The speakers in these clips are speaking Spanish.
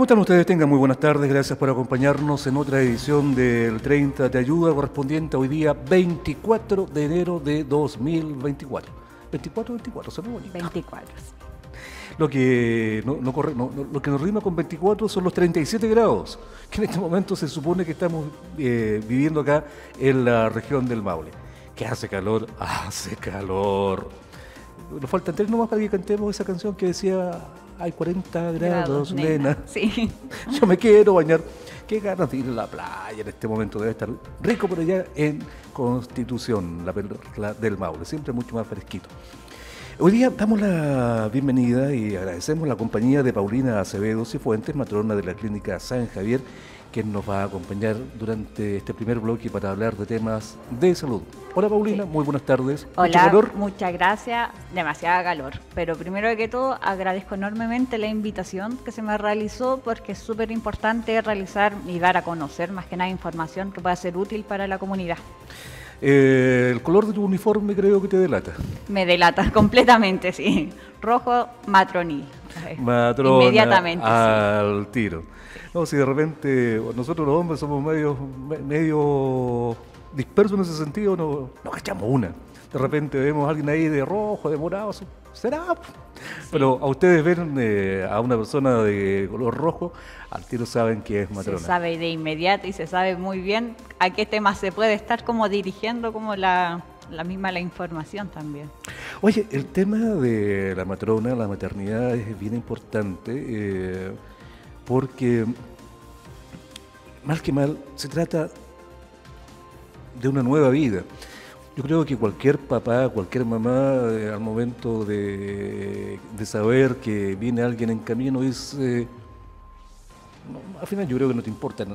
¿Cómo están ustedes? Tengan muy buenas tardes, gracias por acompañarnos en otra edición del 30 de Ayuda, correspondiente hoy día 24 de enero de 2024. 24, suena bonito. 24. Lo que lo que nos rima con 24 son los 37 grados, que en este momento se supone que estamos viviendo acá en la región del Maule. Que hace calor, hace calor. Nos faltan 3 nomás para que cantemos esa canción que decía: hay 40 grados, nena. Sí. Yo me quiero bañar. Qué ganas de ir a la playa en este momento. Debe estar rico por allá en Constitución, la perla del Maule. Siempre mucho más fresquito. Hoy día damos la bienvenida y agradecemos la compañía de Paulina Acevedo Cifuentes, matrona de la Clínica San Javier, quien nos va a acompañar durante este primer bloque para hablar de temas de salud. Hola Paulina, muy buenas tardes. Hola, ¿Mucho calor? muchas gracias, demasiada calor. Pero primero que todo agradezco enormemente la invitación que se me realizó porque es súper importante realizar y dar a conocer más que nada información que pueda ser útil para la comunidad. El color de tu uniforme creo que te delata. Me delata completamente, sí. Rojo, matronil. Matrona, inmediatamente, al tiro. No, si de repente nosotros los hombres somos medio dispersos en ese sentido, no cachamos una. De repente vemos a alguien ahí de rojo, de morado, será. Sí. Pero a ustedes ven a una persona de color rojo, al tiro saben que es matrona. Se sabe de inmediato y se sabe muy bien a qué temas se puede estar como dirigiendo como la misma la información también. Oye, el tema de la matrona, la maternidad es bien importante porque mal que mal se trata de una nueva vida. Yo creo que cualquier papá, cualquier mamá, al momento de saber que viene alguien en camino, dice, al final yo creo que no te importa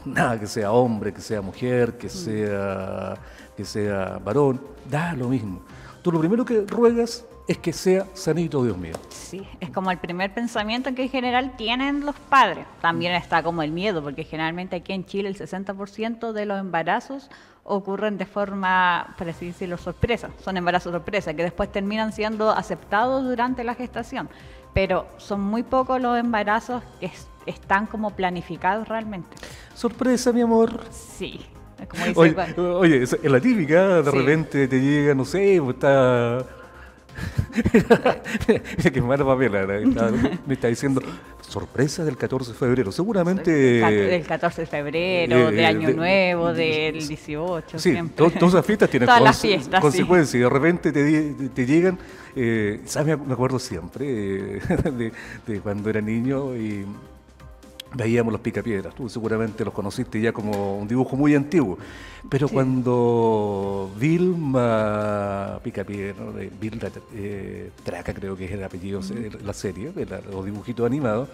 nada, que sea hombre, que sea mujer, que sea varón, da lo mismo. Tú lo primero que ruegas es que sea sanito, Dios mío. Sí, es como el primer pensamiento que en general tienen los padres. También está como el miedo, porque generalmente aquí en Chile el 60% de los embarazos ocurren de forma, por así decirlo, sorpresa. Son embarazos sorpresa, que después terminan siendo aceptados durante la gestación. Pero son muy pocos los embarazos que están como planificados realmente. Sorpresa, mi amor. Sí. Como dice, oye, es la típica, de sí. repente te llega, no sé, está... Mira qué mala papela, me está diciendo, sí. Sorpresa del 14 de febrero, seguramente... Del 14 de febrero, de Año Nuevo, del 18, sí, siempre. Todas las fiestas tienen todas las fiestas, consecuencias, sí. Y de repente te llegan, ¿sabes? Me acuerdo siempre de cuando era niño y... veíamos los Picapiedras, tú seguramente los conociste ya como un dibujo muy antiguo, pero sí. Cuando Vilma Picapiedra, Vilma Traca creo que es el apellido de la serie, de los dibujitos animados,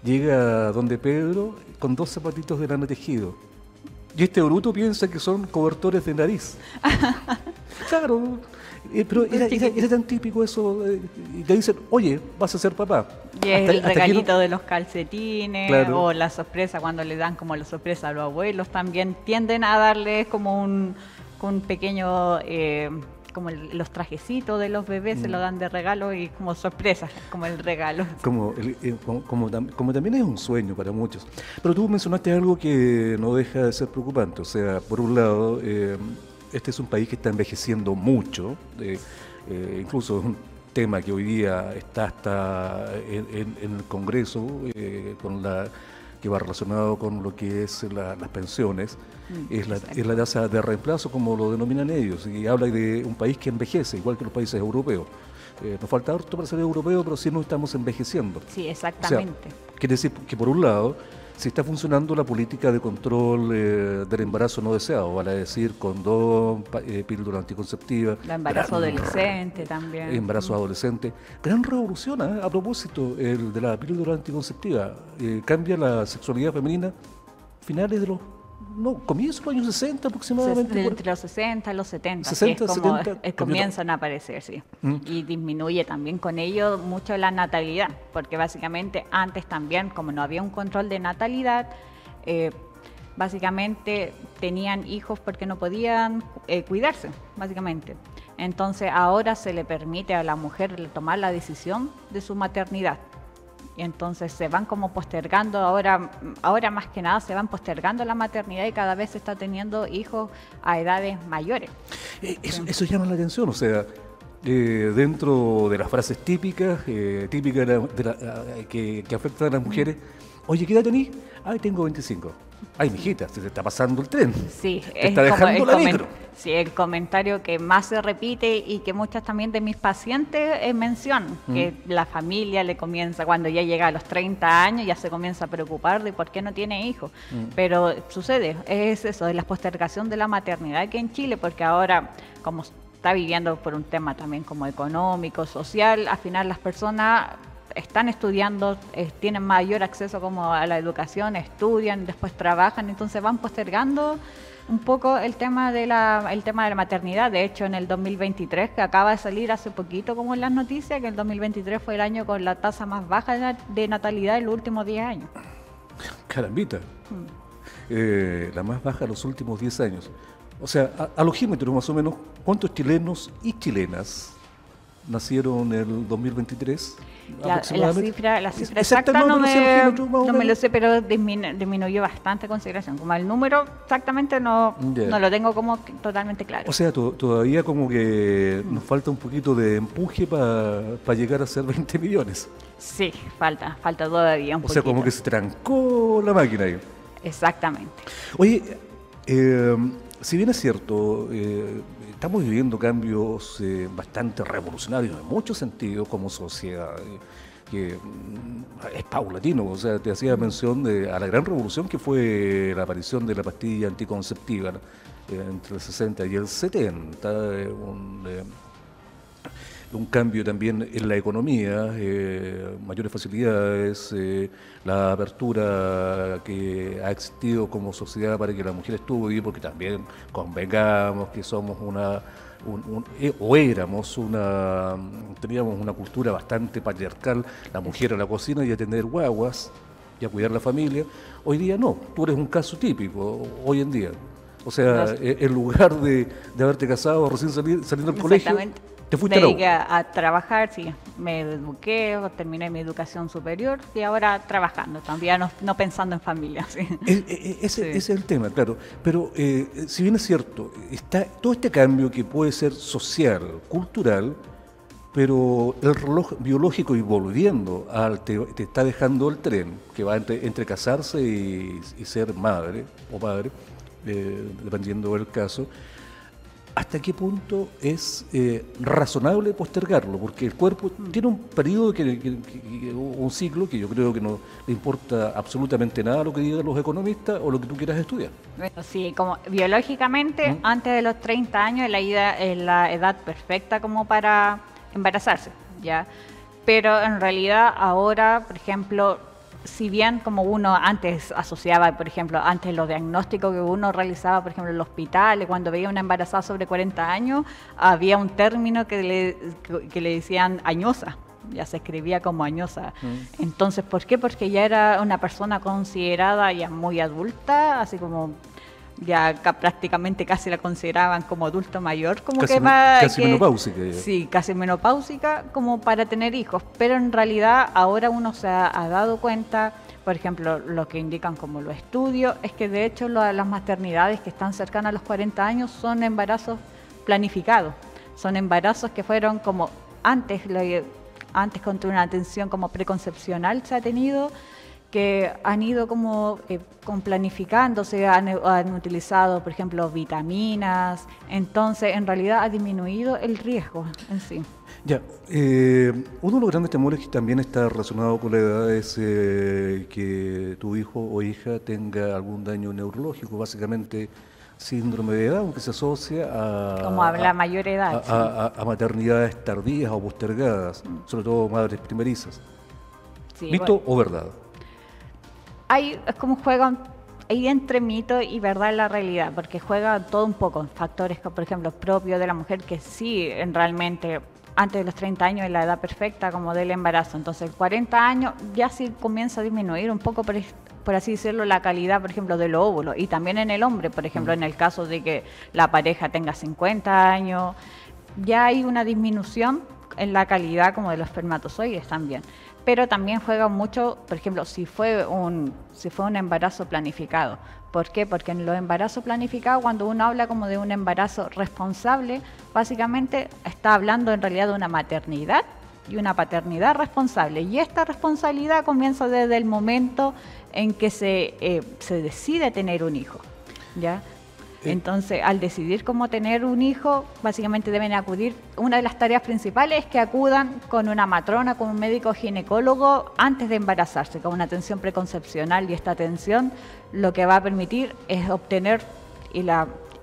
llega donde Pedro con 2 zapatitos de lana tejido. Y este bruto piensa que son cobertores de nariz. Claro, pero era tan típico eso, y te dicen, oye, vas a ser papá. Y es el regalito de los calcetines, claro. O la sorpresa, cuando le dan como la sorpresa a los abuelos, también tienden a darles como un pequeño, como los trajecitos de los bebés se lo dan de regalo y como sorpresa, como el regalo. Como también es un sueño para muchos. Pero tú mencionaste algo que no deja de ser preocupante, o sea, por un lado... este es un país que está envejeciendo mucho, incluso es un tema que hoy día está hasta en el Congreso, que va relacionado con lo que es las pensiones, es la tasa de reemplazo, como lo denominan ellos, y habla de un país que envejece, igual que los países europeos. Nos falta harto para ser europeo, pero sí nos estamos envejeciendo. Sí, exactamente. O sea, quiere decir que por un lado... si está funcionando la política de control del embarazo no deseado, vale decir, condón, píldora anticonceptiva. El embarazo adolescente también. Embarazo adolescente. Gran revolución, a propósito, el de la píldora anticonceptiva. Cambia la sexualidad femenina finales de los... comienzos de los años 60 aproximadamente. Entre los 60 y los 70, 60, que es como 70, comienzan a aparecer, sí. Y disminuye también con ello mucho la natalidad, porque básicamente antes también, como no había un control de natalidad, básicamente tenían hijos porque no podían cuidarse, básicamente. Entonces ahora se le permite a la mujer tomar la decisión de su maternidad. Y entonces se van como postergando, ahora más que nada se van postergando la maternidad y cada vez se está teniendo hijos a edades mayores. Eso llama la atención, o sea, dentro de las frases típicas, que afectan a las mujeres, oye, ¿qué edad tenés? Ay, tengo 25. Ay, mijita, se te está pasando el tren. Sí, te está dejando la micro. Sí, el comentario que más se repite y que muchas también de mis pacientes mencionan, que la familia le comienza, cuando ya llega a los 30 años, ya se comienza a preocupar de por qué no tiene hijos. Pero sucede, es eso, de la postergación de la maternidad aquí en Chile, porque ahora, como está viviendo por un tema también como económico, social, al final las personas están estudiando, tienen mayor acceso como a la educación, estudian, después trabajan, entonces van postergando un poco el tema de la maternidad. De hecho, en el 2023, que acaba de salir hace poquito como en las noticias, que el 2023 fue el año con la tasa más baja de natalidad en los últimos 10 años. Carambita. La más baja de los últimos 10 años. O sea, a logímetro más o menos, ¿cuántos chilenos y chilenas nacieron en el 2023? La cifra exacta no me lo sé, pero disminuyó bastante consideración. Como el número exactamente no lo tengo como totalmente claro. O sea, todavía como que nos falta un poquito de empuje para llegar a ser 20 millones. Sí, falta todavía un poquito. O sea, como que se trancó la máquina ahí. Exactamente. Oye, si bien es cierto, estamos viviendo cambios bastante revolucionarios en muchos sentidos como sociedad, que es paulatino. O sea, te hacía mención a la gran revolución que fue la aparición de la pastilla anticonceptiva, ¿no? Entre el 60 y el 70, un cambio también en la economía, mayores facilidades, la apertura que ha existido como sociedad para que la mujer estudie, porque también convengamos que somos teníamos una cultura bastante patriarcal, la mujer a la cocina y a tener guaguas y a cuidar la familia. Hoy día no, tú eres un caso típico, hoy en día. O sea, en lugar de haberte casado recién saliendo del colegio, te fuiste me dediqué a trabajar, sí, me eduqué, terminé mi educación superior y ahora trabajando, también no pensando en familia. ¿Sí? Ese es el tema, claro. Pero si bien es cierto, está todo este cambio que puede ser social, cultural, pero el reloj biológico y volviendo te está dejando el tren, que va entre casarse y ser madre o padre, dependiendo del caso. ¿Hasta qué punto es razonable postergarlo? Porque el cuerpo tiene un periodo, un ciclo que yo creo que no le importa absolutamente nada lo que digan los economistas o lo que tú quieras estudiar. Bueno, sí, como biológicamente, antes de los 30 años es la edad perfecta como para embarazarse, ¿ya? Pero en realidad ahora, por ejemplo, si bien como uno antes asociaba, por ejemplo, antes los diagnósticos que uno realizaba, por ejemplo, en el hospital, cuando veía una embarazada sobre 40 años, había un término que le decían añosa, ya se escribía como añosa. Entonces, ¿por qué? Porque ya era una persona considerada ya muy adulta, así como ya prácticamente casi la consideraban como adulto mayor, como casi menopáusica. Sí, casi menopáusica, como para tener hijos. Pero en realidad ahora uno se ha dado cuenta, por ejemplo, lo que indican como los estudios, es que de hecho las maternidades que están cercanas a los 40 años son embarazos planificados. Son embarazos que fueron como antes contra una atención como preconcepcional se ha tenido, que han ido como planificándose, han utilizado, por ejemplo, vitaminas, entonces en realidad ha disminuido el riesgo en sí. Ya, uno de los grandes temores que también está relacionado con la edad es que tu hijo o hija tenga algún daño neurológico, básicamente síndrome de Down, que se asocia a la mayor edad, a maternidades tardías o postergadas, sobre todo madres primerizas. Sí, ¿mito o verdad? Es como juegan ahí entre mito y verdad en la realidad, porque juega todo un poco, factores, por ejemplo, propios de la mujer, que sí, realmente antes de los 30 años es la edad perfecta como del embarazo, entonces 40 años ya sí comienza a disminuir un poco, por así decirlo, la calidad, por ejemplo, de los óvulos, y también en el hombre, por ejemplo, en el caso de que la pareja tenga 50 años, ya hay una disminución en la calidad como de los espermatozoides también. pero también juega mucho, por ejemplo, si fue un embarazo planificado. ¿Por qué? Porque en los embarazos planificados, cuando uno habla como de un embarazo responsable, básicamente está hablando en realidad de una maternidad y una paternidad responsable. Y esta responsabilidad comienza desde el momento en que se decide tener un hijo, ¿ya? Entonces, al decidir cómo tener un hijo, básicamente deben acudir, una de las tareas principales es que acudan con una matrona, con un médico ginecólogo antes de embarazarse, con una atención preconcepcional, y esta atención lo que va a permitir es obtener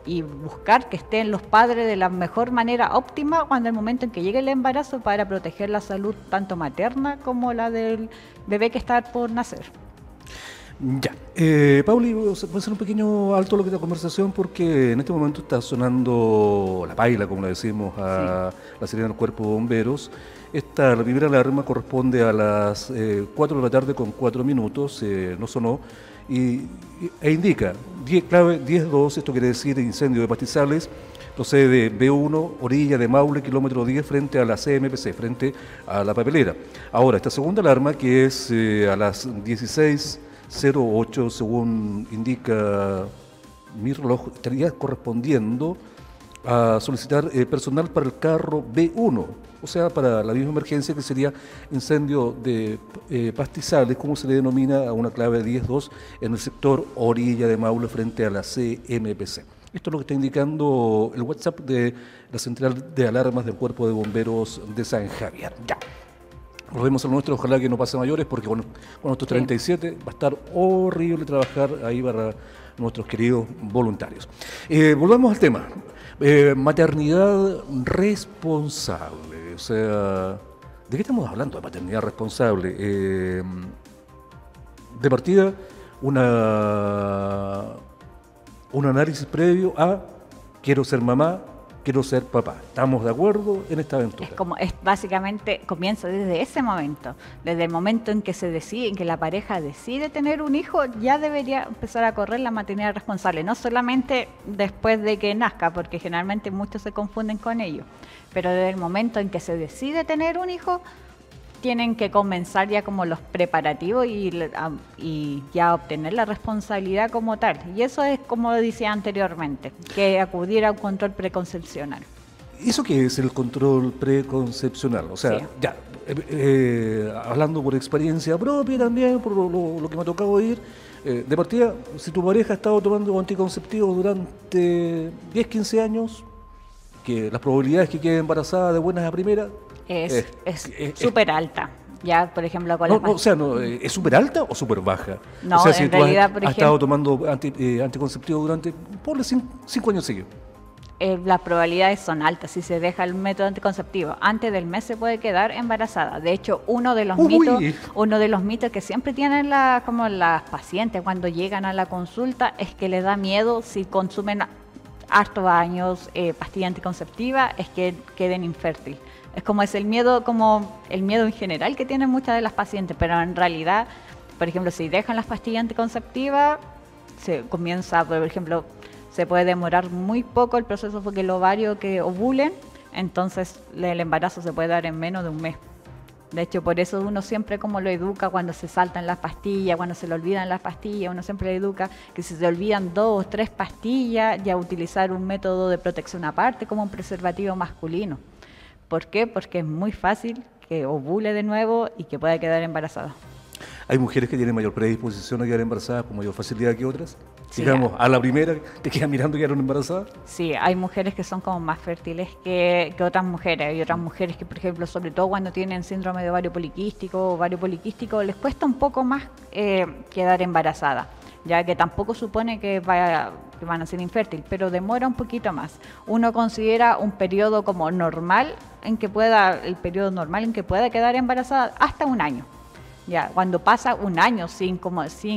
y buscar que estén los padres de la mejor manera óptima cuando el momento en que llegue el embarazo, para proteger la salud tanto materna como la del bebé que está por nacer. Ya. Pauli, voy a hacer un pequeño alto lo que es la conversación, porque en este momento está sonando la paila, como le decimos a la sirena del Cuerpo de Bomberos. La primera alarma corresponde a las 4 de la tarde con 4 minutos, no sonó, e indica clave 10-2, esto quiere decir incendio de pastizales, procede de B1, orilla de Maule, kilómetro 10, frente a la CMPC, frente a la papelera. Ahora, esta segunda alarma, que es a las 16:08, según indica mi reloj, estaría correspondiendo a solicitar personal para el carro B1, o sea, para la misma emergencia, que sería incendio de pastizales, como se le denomina a una clave 10-2 en el sector orilla de Maule, frente a la CMPC. Esto es lo que está indicando el WhatsApp de la central de alarmas del Cuerpo de Bomberos de San Javier. Ya. Volvemos a lo nuestro, ojalá que no pase mayores, porque con estos 37 va a estar horrible trabajar ahí para nuestros queridos voluntarios. Volvamos al tema. Maternidad responsable. O sea, ¿de qué estamos hablando de maternidad responsable? De partida, un análisis previo a quiero ser mamá, quiero ser papá. ¿Estamos de acuerdo en esta aventura? Básicamente comienza desde ese momento, desde el momento en que se decide, en que la pareja decide tener un hijo, ya debería empezar a correr la maternidad responsable, no solamente después de que nazca, porque generalmente muchos se confunden con ello, pero desde el momento en que se decide tener un hijo, tienen que comenzar ya como los preparativos y ya obtener la responsabilidad como tal. Y eso es, como decía anteriormente, que acudir a un control preconcepcional. ¿Eso qué es el control preconcepcional? O sea, ya, hablando por experiencia propia también, por lo que me ha tocado oír, de partida, si tu pareja ha estado tomando anticonceptivos durante 10, 15 años, que las probabilidades que quede embarazada de buenas a primeras es súper alta. Ya, por ejemplo, ¿es súper alta o súper baja? No, o sea, si en tú realidad, has estado tomando anticonceptivos durante, ponle 5 años seguidos. Las probabilidades son altas. Si se deja el método anticonceptivo antes del mes, se puede quedar embarazada. De hecho, uno de los mitos que siempre tienen como las pacientes cuando llegan a la consulta es que les da miedo, si consumen hartos años pastilla anticonceptiva, es que queden infértiles. Es el miedo en general que tienen muchas de las pacientes, pero en realidad, por ejemplo, si dejan las pastillas anticonceptivas, se puede demorar muy poco el proceso porque el ovario que ovulen, entonces el embarazo se puede dar en menos de un mes. De hecho, por eso uno siempre como lo educa cuando se saltan las pastillas, cuando se le olvidan las pastillas, uno siempre le educa que si se olvidan 2 o 3 pastillas, ya utilizar un método de protección aparte, como un preservativo masculino. ¿Por qué? Porque es muy fácil que ovule de nuevo y que pueda quedar embarazada. ¿Hay mujeres que tienen mayor predisposición a quedar embarazadas con mayor facilidad que otras? Sí, digamos, a la primera que quedan mirando y quedaron embarazadas. Sí, hay mujeres que son como más fértiles que otras mujeres. Hay otras mujeres que, por ejemplo, sobre todo cuando tienen síndrome de ovario poliquístico, les cuesta un poco más quedar embarazadas, ya que tampoco supone que van a ser infértiles, pero demora un poquito más. Uno considera un periodo como normal el periodo normal en que pueda quedar embarazada hasta un año. Ya, cuando pasa un año sin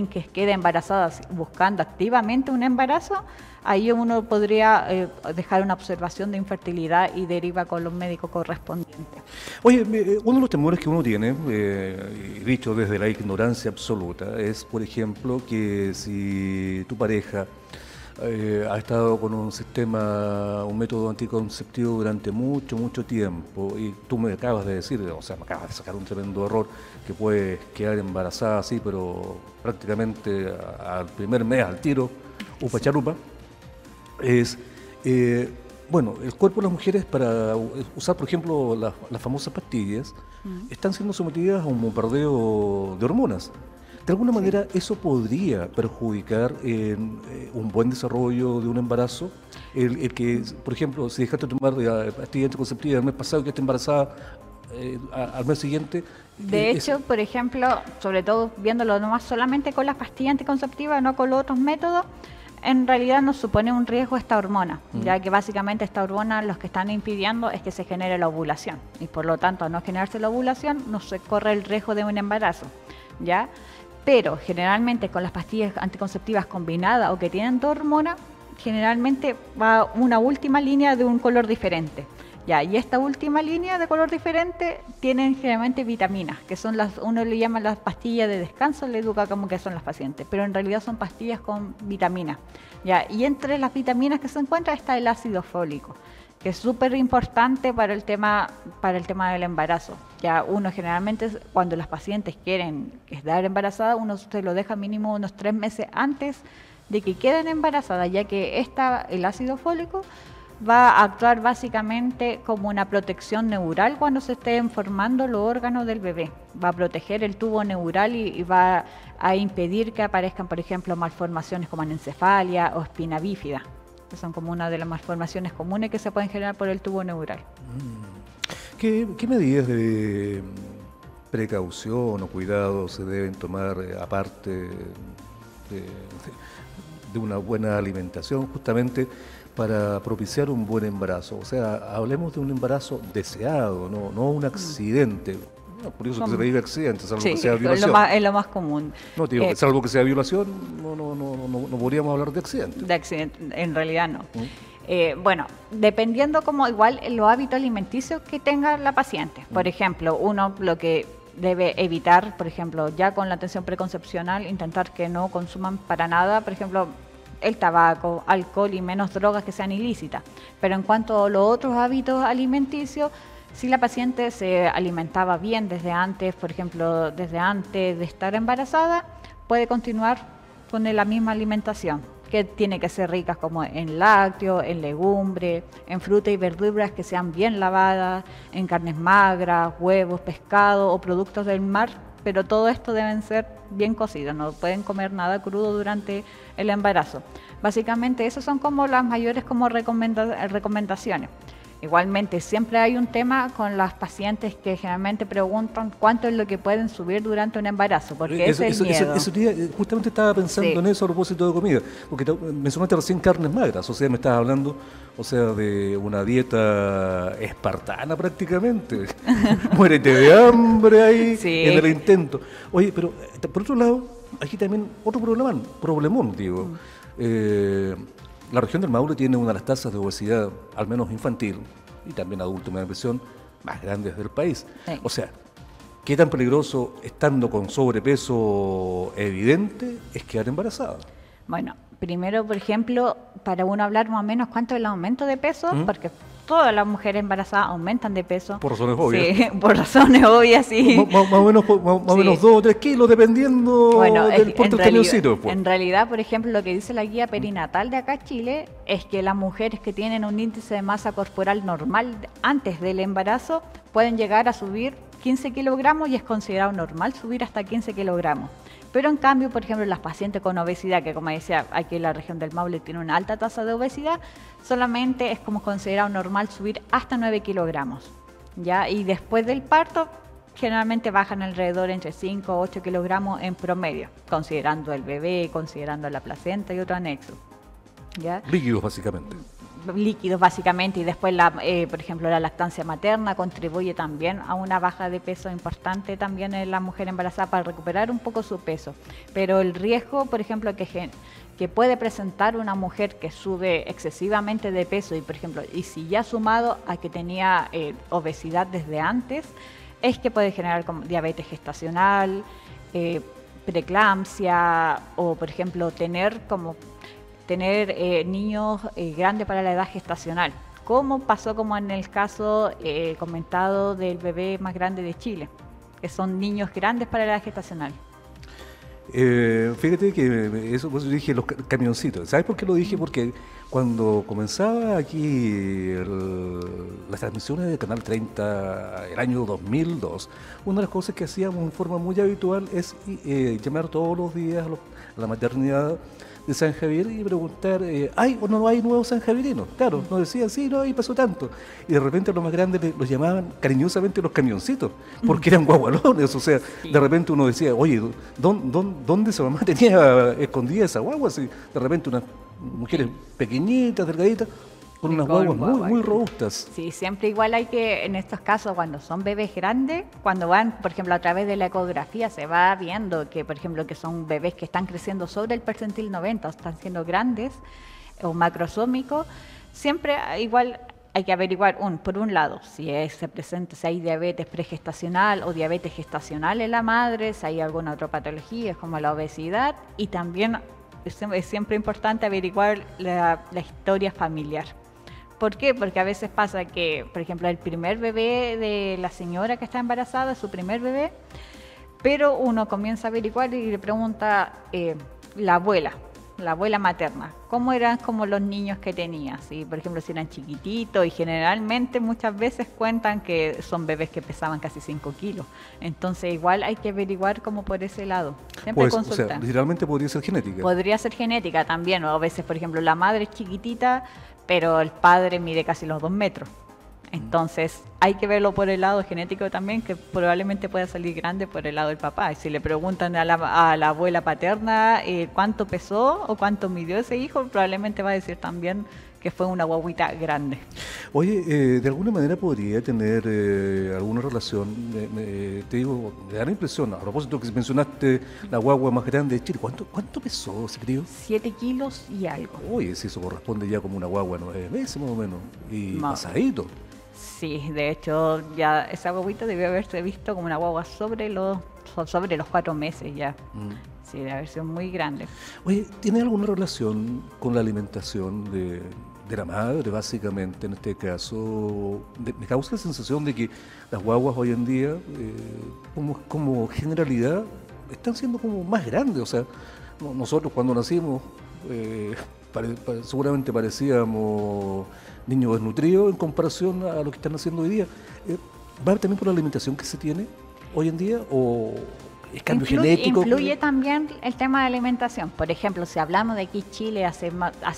que quede embarazada, buscando activamente un embarazo, ahí uno podría dejar una observación de infertilidad y deriva con los médicos correspondientes. Oye, uno de los temores que uno tiene, dicho desde la ignorancia absoluta, es, por ejemplo, que si tu pareja ha estado con un método anticonceptivo durante mucho tiempo, y tú me acabas de decir, o sea, me acabas de sacar un tremendo error, que puedes quedar embarazada así, pero prácticamente al primer mes, al tiro, upa charupa, es, bueno, el cuerpo de las mujeres para usar, por ejemplo, las famosas pastillas, están siendo sometidas a un bombardeo de hormonas. De alguna manera, ¿eso podría perjudicar un buen desarrollo de un embarazo? El que, por ejemplo, si dejaste de tomar pastillas anticonceptivas el mes pasado y quedaste embarazada al mes siguiente. De hecho, por ejemplo, sobre todo viéndolo nomás solamente con las pastillas anticonceptivas, no con los otros métodos, en realidad nos supone un riesgo esta hormona, ya que básicamente esta hormona los que están impidiendo es que se genere la ovulación, y por lo tanto, al no generarse la ovulación, no se corre el riesgo de un embarazo, ¿ya? Pero generalmente con las pastillas anticonceptivas combinadas o que tienen dos hormonas, generalmente va una última línea de un color diferente. Ya, y esta última línea de color diferente tienen generalmente vitaminas, que son uno le llama las pastillas de descanso, le educa como que son las pacientes, pero en realidad son pastillas con vitaminas. Ya, y entre las vitaminas que se encuentra está el ácido fólico, que es súper importante para el tema del embarazo. Ya uno generalmente, cuando las pacientes quieren quedar embarazadas, uno se lo deja mínimo unos 3 meses antes de que queden embarazadas, ya que el ácido fólico va a actuar básicamente como una protección neural cuando se estén formando los órganos del bebé. Va a proteger el tubo neural y va a impedir que aparezcan, por ejemplo, malformaciones como anencefalia o espina bífida, que son como una de las malformaciones comunes que se pueden generar por el tubo neural. ¿Qué medidas de precaución o cuidado se deben tomar aparte de una buena alimentación, justamente para propiciar un buen embarazo? O sea, hablemos de un embarazo deseado, no un accidente. No, por eso que se le diga accidente, salvo que sea violación. Es lo más común. No, digo, salvo que sea violación, no podríamos hablar de accidente. De accidente, en realidad no. Bueno, dependiendo como igual los hábitos alimenticios que tenga la paciente. Por ejemplo, uno lo que debe evitar, por ejemplo, ya con la atención preconcepcional, intentar que no consuman para nada, por ejemplo, el tabaco, alcohol y menos drogas que sean ilícitas. Pero en cuanto a los otros hábitos alimenticios, si la paciente se alimentaba bien desde antes, por ejemplo, desde antes de estar embarazada, puede continuar con la misma alimentación, que tiene que ser ricas como en lácteos, en legumbres, en frutas y verduras que sean bien lavadas, en carnes magras, huevos, pescado o productos del mar, pero todo esto deben ser bien cocidos, no pueden comer nada crudo durante el embarazo. Básicamente esas son como las mayores como recomendaciones. Igualmente, siempre hay un tema con las pacientes que generalmente preguntan cuánto es lo que pueden subir durante un embarazo, porque es el miedo. Justamente estaba pensando en eso a propósito de comida, porque mencionaste recién carnes magras, o sea, me estabas hablando, o sea, de una dieta espartana prácticamente. Muérete de hambre ahí en el intento. Oye, pero por otro lado, aquí también otro problemón, digo. La región del Maule tiene una de las tasas de obesidad, al menos infantil, y también adulto, me da la impresión, más grandes del país. Sí. O sea, ¿qué tan peligroso, estando con sobrepeso evidente, es quedar embarazada? Bueno, primero, por ejemplo, para uno hablar más o menos cuánto es el aumento de peso, porque todas las mujeres embarazadas aumentan de peso. Por razones obvias. Sí, por razones obvias, sí. Más o menos 2 o 3 kilos, dependiendo del porte del camioncito. En realidad, por ejemplo, lo que dice la guía perinatal de acá en Chile es que las mujeres que tienen un índice de masa corporal normal antes del embarazo pueden llegar a subir 15 kilogramos y es considerado normal subir hasta 15 kilogramos. Pero en cambio, por ejemplo, las pacientes con obesidad, que como decía, aquí en la región del Maule tiene una alta tasa de obesidad, solamente es como considerado normal subir hasta 9 kilogramos. ¿Ya? Y después del parto, generalmente bajan alrededor entre 5 o 8 kilogramos en promedio, considerando el bebé, considerando la placenta y otro anexo. ¿Ya? Líquidos, básicamente. Líquidos básicamente, y después por ejemplo la lactancia materna contribuye también a una baja de peso importante también en la mujer embarazada para recuperar un poco su peso, pero el riesgo, por ejemplo, que puede presentar una mujer que sube excesivamente de peso y, por ejemplo, y si ya sumado a que tenía obesidad desde antes, es que puede generar como diabetes gestacional, preeclampsia o, por ejemplo, tener tener niños grandes para la edad gestacional, como pasó como en el caso comentado del bebé más grande de Chile, que son niños grandes para la edad gestacional. Fíjate que eso, pues yo dije los camioncitos. ¿Sabes por qué lo dije? Porque cuando comenzaba aquí las transmisiones de Canal 30, el año 2002, una de las cosas que hacíamos en forma muy habitual es llamar todos los días a la maternidad de San Javier y preguntar, ¿hay o no hay nuevos sanjaverinos? Claro, nos decían, sí, no, y pasó tanto. Y de repente los más grandes los llamaban cariñosamente los camioncitos, porque eran guagualones. O sea, sí. De repente uno decía, oye, ¿dónde esa mamá tenía escondida esa guagua? Así, de repente unas mujeres pequeñitas, delgaditas, con unas guaguas muy robustas. Sí, siempre igual hay que, en estos casos, cuando son bebés grandes, cuando van, por ejemplo, a través de la ecografía, se va viendo que, por ejemplo, que son bebés que están creciendo sobre el percentil 90, están siendo grandes o macrosómicos, siempre igual hay que averiguar, por un lado, si se presenta, si hay diabetes pregestacional o diabetes gestacional en la madre, si hay alguna otra patología, como la obesidad, y también es siempre importante averiguar la historia familiar. ¿Por qué? Porque a veces pasa que, por ejemplo, el primer bebé de la señora que está embarazada, su primer bebé, pero uno comienza a averiguar y le pregunta la abuela materna, ¿cómo eran como los niños que tenía? ¿Sí? Por ejemplo, si eran chiquititos, y generalmente muchas veces cuentan que son bebés que pesaban casi 5 kilos. Entonces igual hay que averiguar como por ese lado. Siempre consultar. O sea, literalmente podría ser genética. Podría ser genética también, o a veces, por ejemplo, la madre es chiquitita, pero el padre mide casi los 2 metros. Entonces hay que verlo por el lado genético también, que probablemente pueda salir grande por el lado del papá. Y si le preguntan a la abuela paterna cuánto pesó o cuánto midió ese hijo, probablemente va a decir también que fue una guaguita grande. Oye, de alguna manera podría tener alguna relación, te digo, me da la impresión, a propósito que mencionaste la guagua más grande de Chile, ¿cuánto pesó ese crío? 7 kilos y algo. Oye, si eso corresponde ya como una guagua 9 meses más o menos, y pasadito. Sí, de hecho, ya esa guaguita debió haberse visto como una guagua sobre los 4 meses ya. Sí, debe haber sido muy grande. Oye, ¿tiene alguna relación con la alimentación de la madre, básicamente, en este caso? Me causa la sensación de que las guaguas hoy en día, como generalidad, están siendo como más grandes. O sea, nosotros cuando nacimos, seguramente parecíamos niños desnutridos en comparación a lo que están haciendo hoy día. ¿Va también por la alimentación que se tiene hoy en día o es cambio genético? Influye también el tema de alimentación. Por ejemplo, si hablamos de aquí Chile hace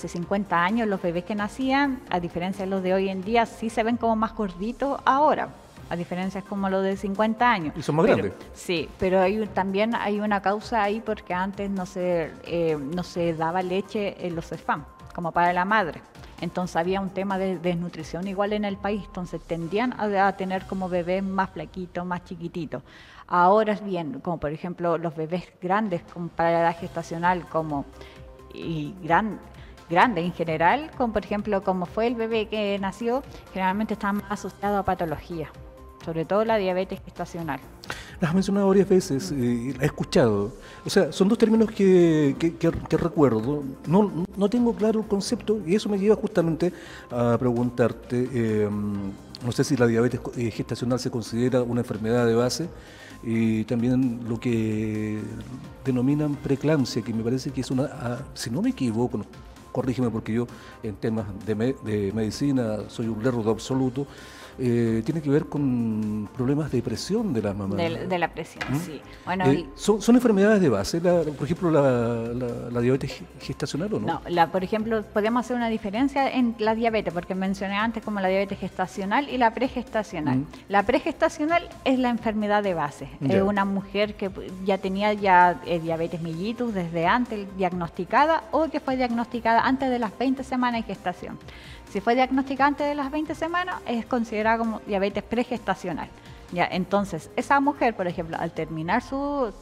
50 años, los bebés que nacían, a diferencia de los de hoy en día, sí se ven como más gorditos ahora, a diferencia como los de 50 años. Y son más grandes. Sí, pero también hay una causa ahí porque antes no se daba leche en los CEFAM, como para la madre. Entonces había un tema de desnutrición igual en el país, entonces tendían a tener como bebés más flaquitos, más chiquititos. Ahora es bien, como por ejemplo los bebés grandes como para la edad gestacional grande en general, como por ejemplo como fue el bebé que nació, generalmente están más asociados a patologías, sobre todo la diabetes gestacional. Las has mencionado varias veces, las he escuchado. O sea, son dos términos que recuerdo. No tengo claro el concepto y eso me lleva justamente a preguntarte, no sé si la diabetes gestacional se considera una enfermedad de base y también lo que denominan preeclampsia, que me parece que es si no me equivoco, corrígeme porque yo en temas de medicina soy un lerdo absoluto, tiene que ver con problemas de presión de la mamá. De la presión, sí. Bueno, ¿son enfermedades de base, por ejemplo, la diabetes gestacional o no? No, por ejemplo, podemos hacer una diferencia en la diabetes, porque mencioné antes como la diabetes gestacional y la pregestacional. La pregestacional es la enfermedad de base. Es una mujer que ya tenía diabetes mellitus desde antes diagnosticada o que fue diagnosticada antes de las 20 semanas de gestación. Si fue diagnosticada antes de las 20 semanas, es considerada como diabetes pregestacional. Ya, entonces, esa mujer, por ejemplo, al terminar su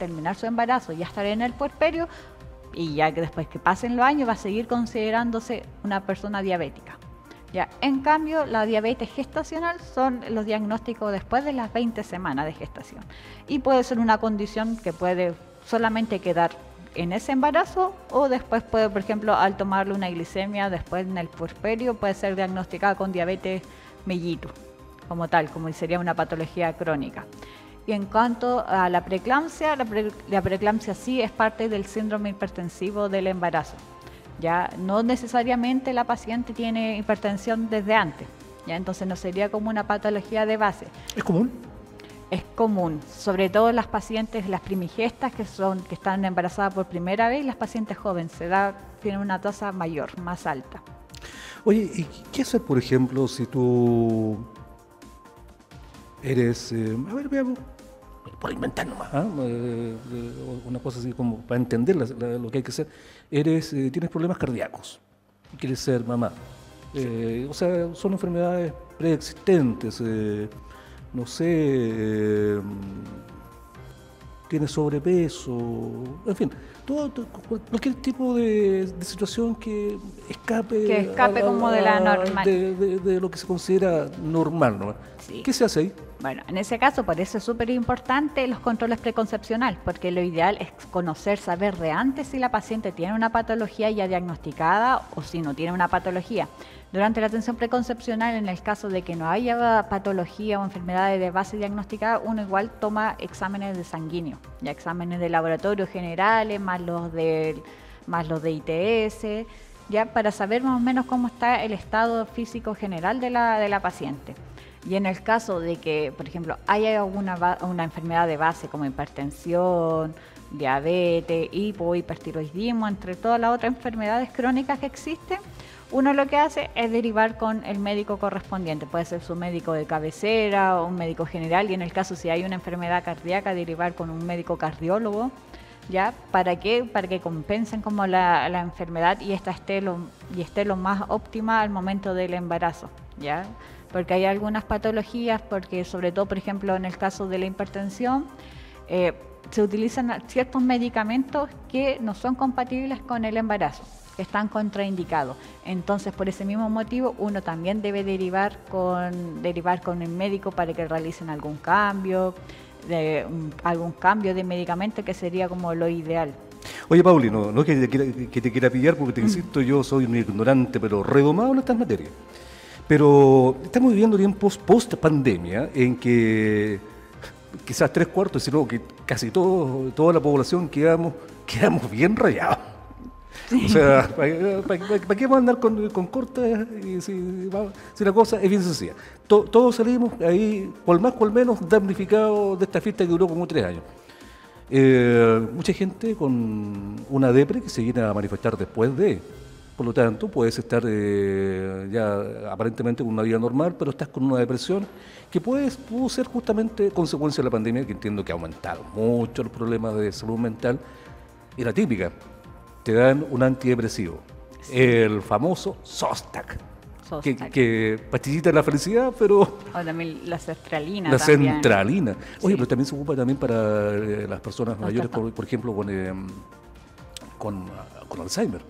embarazo, ya estar en el puerperio, y ya que después que pasen los años, va a seguir considerándose una persona diabética. Ya, en cambio, la diabetes gestacional son los diagnósticos después de las 20 semanas de gestación. Y puede ser una condición que puede solamente quedar en ese embarazo o después puede, por ejemplo, al tomarle una glicemia después en el puerperio puede ser diagnosticada con diabetes mellitus, como tal, como sería una patología crónica. Y en cuanto a la preeclampsia, la preeclampsia sí es parte del síndrome hipertensivo del embarazo. Ya no necesariamente la paciente tiene hipertensión desde antes, ya entonces no sería como una patología de base. ¿Es común? Es común, sobre todo en las pacientes, las primigestas que están embarazadas por primera vez, y las pacientes jóvenes tienen una tasa mayor, más alta. Oye, ¿y qué hacer, por ejemplo, si tú eres, a ver, veamos, por inventar nomás, una cosa así como para entender lo que hay que hacer, tienes problemas cardíacos y quieres ser mamá? O sea, son enfermedades preexistentes, no sé, tienes sobrepeso, en fin, cualquier tipo de situación que escape como de la normal. De lo que se considera normal, ¿no? Sí. ¿Qué se hace ahí? Bueno, en ese caso, por eso es súper importante los controles preconcepcionales, porque lo ideal es saber de antes si la paciente tiene una patología ya diagnosticada o si no tiene una patología. Durante la atención preconcepcional, en el caso de que no haya patología o enfermedades de base diagnosticada, uno igual toma exámenes de sanguíneo, ya exámenes de laboratorio generales, más los de ITS, ya para saber más o menos cómo está el estado físico general de la paciente. Y en el caso de que, por ejemplo, haya una enfermedad de base como hipertensión, diabetes, hipotiroidismo, entre todas las otras enfermedades crónicas que existen, uno lo que hace es derivar con el médico correspondiente. Puede ser su médico de cabecera o un médico general, y en el caso si hay una enfermedad cardíaca, derivar con un médico cardiólogo. ¿Ya? ¿Para qué? Para que compensen como la enfermedad y esté lo más óptima al momento del embarazo, ¿ya? Porque hay algunas patologías, porque sobre todo, por ejemplo, en el caso de la hipertensión, se utilizan ciertos medicamentos que no son compatibles con el embarazo, que están contraindicados. Entonces, por ese mismo motivo, uno también debe derivar con el médico para que realicen algún cambio de medicamento, que sería como lo ideal. Oye, Pauli, no que te quiera pillar, porque te insisto, yo soy un ignorante, pero redomado en estas materias. Pero estamos viviendo tiempos post-pandemia en que quizás 3/4, sino que casi toda la población quedamos bien rayados. Sí. O sea, ¿para qué vamos a andar con cortes si la cosa es bien sencilla? Todos salimos ahí, cual más, cual menos, damnificados de esta fiesta que duró como 3 años. Mucha gente con una depre que se viene a manifestar después de... Por lo tanto, puedes estar ya aparentemente con una vida normal, pero estás con una depresión que pudo ser justamente consecuencia de la pandemia, que entiendo que ha aumentado mucho los problemas de salud mental. Y la típica, te dan un antidepresivo, sí, el famoso Zostac. Que pastillita de la felicidad, pero... O también la sertralina. Sertralina. Oye, sí, pero también se ocupa también para las personas mayores, por ejemplo, con Alzheimer.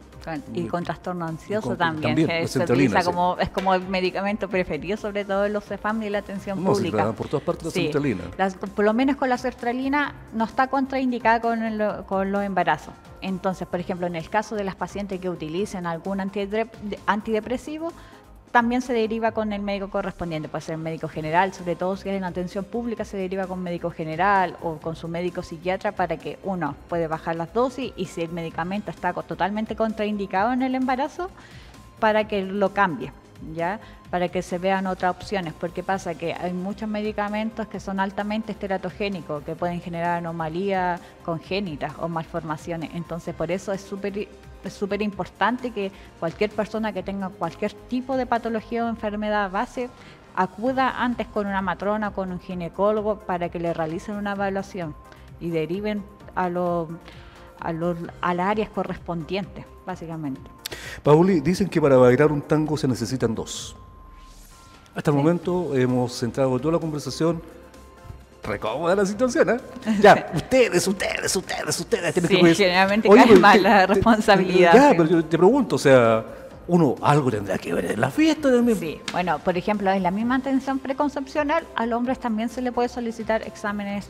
Y con trastorno ansioso también se utiliza es como el medicamento preferido, sobre todo en los CEFAM y la atención pública. Sí, por todas partes la sertralina. Por lo menos con la sertralina no está contraindicada con los embarazos. Entonces, por ejemplo, en el caso de las pacientes que utilicen algún antidepresivo, también se deriva con el médico correspondiente, puede ser el médico general, sobre todo si es en atención pública, se deriva con médico general o con su médico psiquiatra, para que uno puede bajar las dosis, y si el medicamento está totalmente contraindicado en el embarazo, para que lo cambie, ¿ya? Para que se vean otras opciones, porque pasa que hay muchos medicamentos que son altamente teratogénicos, que pueden generar anomalías congénitas o malformaciones. Entonces, por eso es súper importante que cualquier persona que tenga cualquier tipo de patología o enfermedad base acuda antes con una matrona, con un ginecólogo, para que le realicen una evaluación y deriven a las áreas correspondientes, básicamente. Pauli, dicen que para bailar un tango se necesitan 2. Hasta el momento hemos centrado toda la conversación. Recómoda la situación, ¿eh? Ya, ustedes tienen que... generalmente cae mal la responsabilidad. Ya, pero yo te pregunto, o sea, uno algo tendrá que ver en la fiesta también. Sí, bueno, por ejemplo, en la misma atención preconcepcional, al hombre también se le puede solicitar exámenes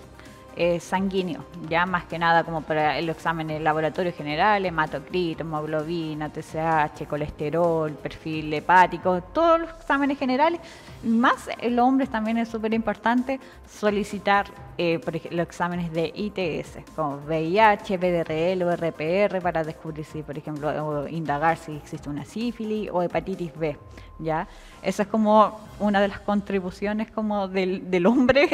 sanguíneo, ya más que nada como para el examen en el laboratorio general, hematocrito, hemoglobina, TSH, colesterol, perfil hepático, todos los exámenes generales, más en los hombres también es súper importante solicitar por ejemplo, los exámenes de ITS, como VIH, VDRL o RPR, para descubrir si, por ejemplo, o indagar si existe una sífilis o hepatitis B, ¿ya? Esa es como una de las contribuciones como del hombre,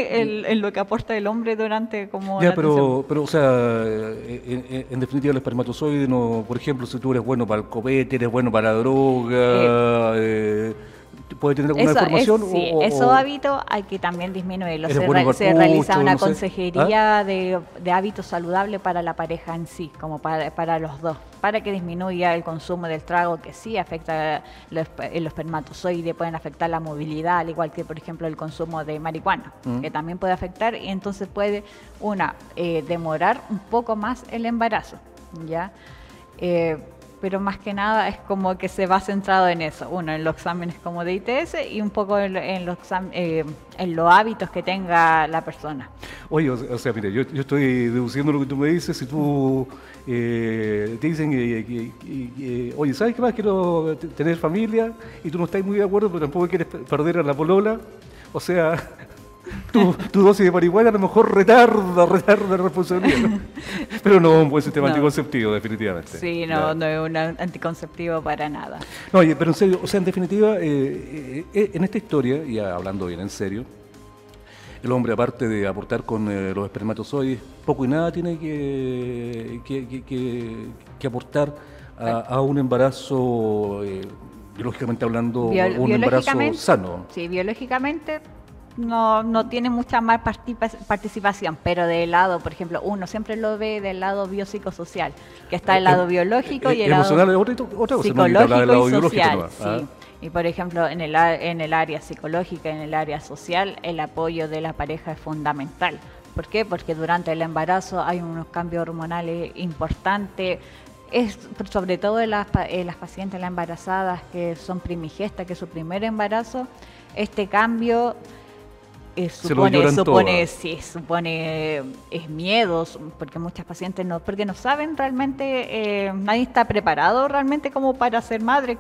en lo que aporta el hombre durante como ya, la pero o sea, en definitiva el espermatozoide, no, por ejemplo, si tú eres bueno para el copete, eres bueno para la droga, ¿puede tener alguna información? Sí, esos hábitos hay que también disminuirlos. Se realiza una consejería de hábitos saludables para la pareja en sí, como para los dos, para que disminuya el consumo del trago, que sí afecta los espermatozoides, pueden afectar la movilidad, al igual que, por ejemplo, el consumo de marihuana, que también puede afectar, y entonces puede, demorar un poco más el embarazo, ¿ya? Pero más que nada es como que se va centrado en eso, en los exámenes como de ITS y un poco en los hábitos que tenga la persona. Oye, o sea, mira, yo estoy deduciendo lo que tú me dices. Si tú te dicen oye, ¿sabes qué más? Quiero tener familia, y tú no estás muy de acuerdo, pero tampoco quieres perder a la polola, o sea... Tu dosis de marihuana a lo mejor retarda la responsabilidad, ¿no? Pero no un buen sistema anticonceptivo, definitivamente. Sí, no es un anticonceptivo para nada. No, oye, pero en serio, o sea, en definitiva, en esta historia, y hablando bien en serio, el hombre, aparte de aportar con los espermatozoides, poco y nada tiene que aportar a un embarazo, biológicamente hablando, un embarazo sano. Sí, biológicamente no tiene mucha más participación, pero del lado, por ejemplo, uno siempre lo ve del lado biopsicosocial, que está el lado biológico y el emocional lado otra cosa, psicológico y social. ¿no? Sí. Y por ejemplo, en el área psicológica, en el área social, el apoyo de la pareja es fundamental. ¿Por qué? Porque durante el embarazo hay unos cambios hormonales importantes. Sobre todo en las pacientes, las embarazadas que son primigestas, que es su primer embarazo, este cambio supone miedos, porque muchas pacientes porque no saben realmente, nadie está preparado realmente como para ser madre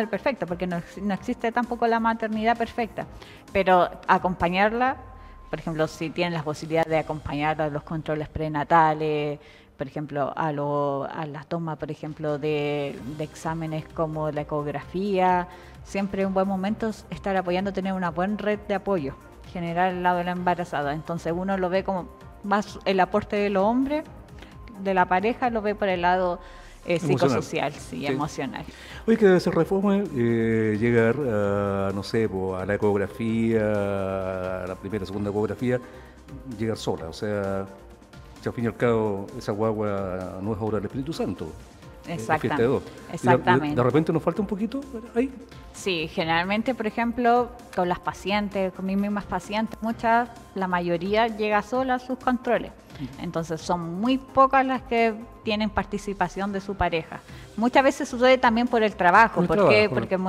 perfecta, porque no existe tampoco la maternidad perfecta, pero acompañarla, por ejemplo, si tienen la posibilidad de acompañar a los controles prenatales, por ejemplo, a la toma, por ejemplo, de exámenes como la ecografía, siempre es un buen momento estar apoyando, tener una buena red de apoyo, generar el lado de la embarazada. Entonces uno lo ve como más el aporte de los hombres, de la pareja, lo ve por el lado psicosocial, sí, emocional. Oye, que debe ser reforma llegar no sé, a la ecografía, a la primera, segunda ecografía, llegar sola, o sea, al fin y al cabo esa guagua no es obra del Espíritu Santo. Exactamente. De repente nos falta un poquito ahí. Sí, generalmente, por ejemplo, con las pacientes, con mis mismas pacientes, la mayoría llega sola a sus controles. Entonces son muy pocas las que tienen participación de su pareja. Muchas veces sucede también por el trabajo. ¿Por qué? Porque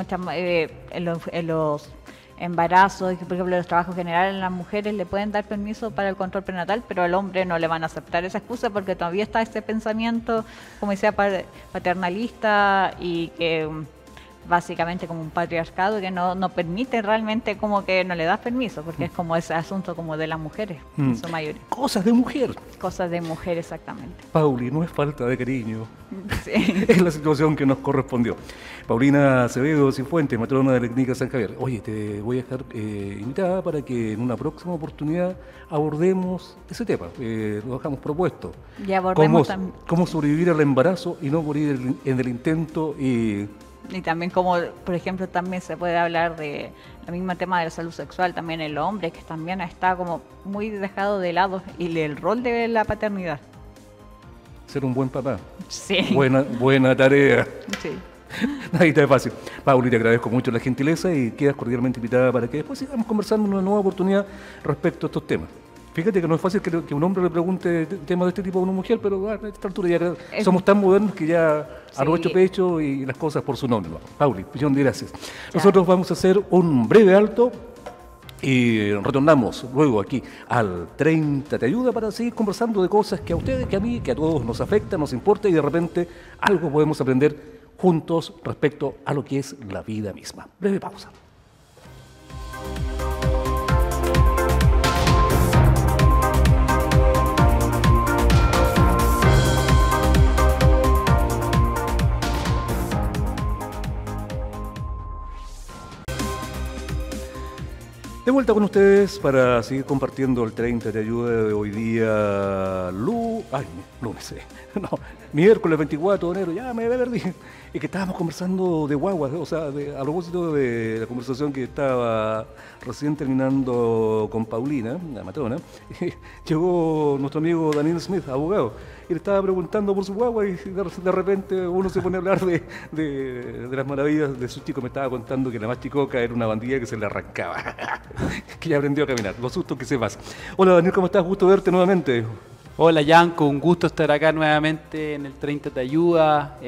en los embarazos, por ejemplo, los trabajos generales, las mujeres le pueden dar permiso para el control prenatal, pero al hombre no le van a aceptar esa excusa porque todavía está ese pensamiento, como decía, paternalista, y que básicamente como un patriarcado que no permite realmente, como que no le das permiso, porque es como ese asunto como de las mujeres, en su mayoría. Cosas de mujer. Cosas de mujer, exactamente. Pauli, no es falta de cariño. Sí. Es la situación que nos correspondió. Paulina Acevedo Cifuentes, matrona de la Clínica San Javier. Oye, te voy a dejar invitada para que en una próxima oportunidad abordemos ese tema. Lo dejamos propuesto. Y abordemos cómo sobrevivir al embarazo y no morir en el intento. Y también como, por ejemplo, también se puede hablar de el mismo tema de la salud sexual, también el hombre, que también está como muy dejado de lado, y el rol de la paternidad. Ser un buen papá. Sí. Buena tarea. Sí. Ahí está fácil. Pauli, te agradezco mucho la gentileza y quedas cordialmente invitada para que después sigamos conversando en una nueva oportunidad respecto a estos temas. Fíjate que no es fácil que un hombre le pregunte temas de este tipo a una mujer, pero a esta altura ya somos tan modernos que ya arrocho pecho y las cosas por su nombre. Pauli, millón de gracias. Nosotros vamos a hacer un breve alto Y retornamos luego aquí al 30 Te Ayuda para seguir conversando de cosas que a ustedes, que a mí, que a todos nos afectan, nos importa y de repente algo podemos aprender juntos respecto a lo que es la vida misma. Breve pausa. De vuelta con ustedes para seguir compartiendo el 30 Te Ayuda de hoy día, lunes, no, miércoles 24 de enero, ya me perdí. Es que estábamos conversando de guaguas, o sea, a propósito de la conversación que estaba recién terminando con Paulina, la matrona, llegó nuestro amigo Daniel Smith, abogado, y le estaba preguntando por su guagua y de repente uno se pone a hablar de las maravillas de su chico. Me estaba contando que la más chicoca era una bandilla que se le arrancaba, que ya aprendió a caminar, los sustos que se pasan. Hola Daniel, ¿cómo estás? Gusto verte nuevamente. Hola Yanko, un gusto estar acá nuevamente en el 30 Te Ayuda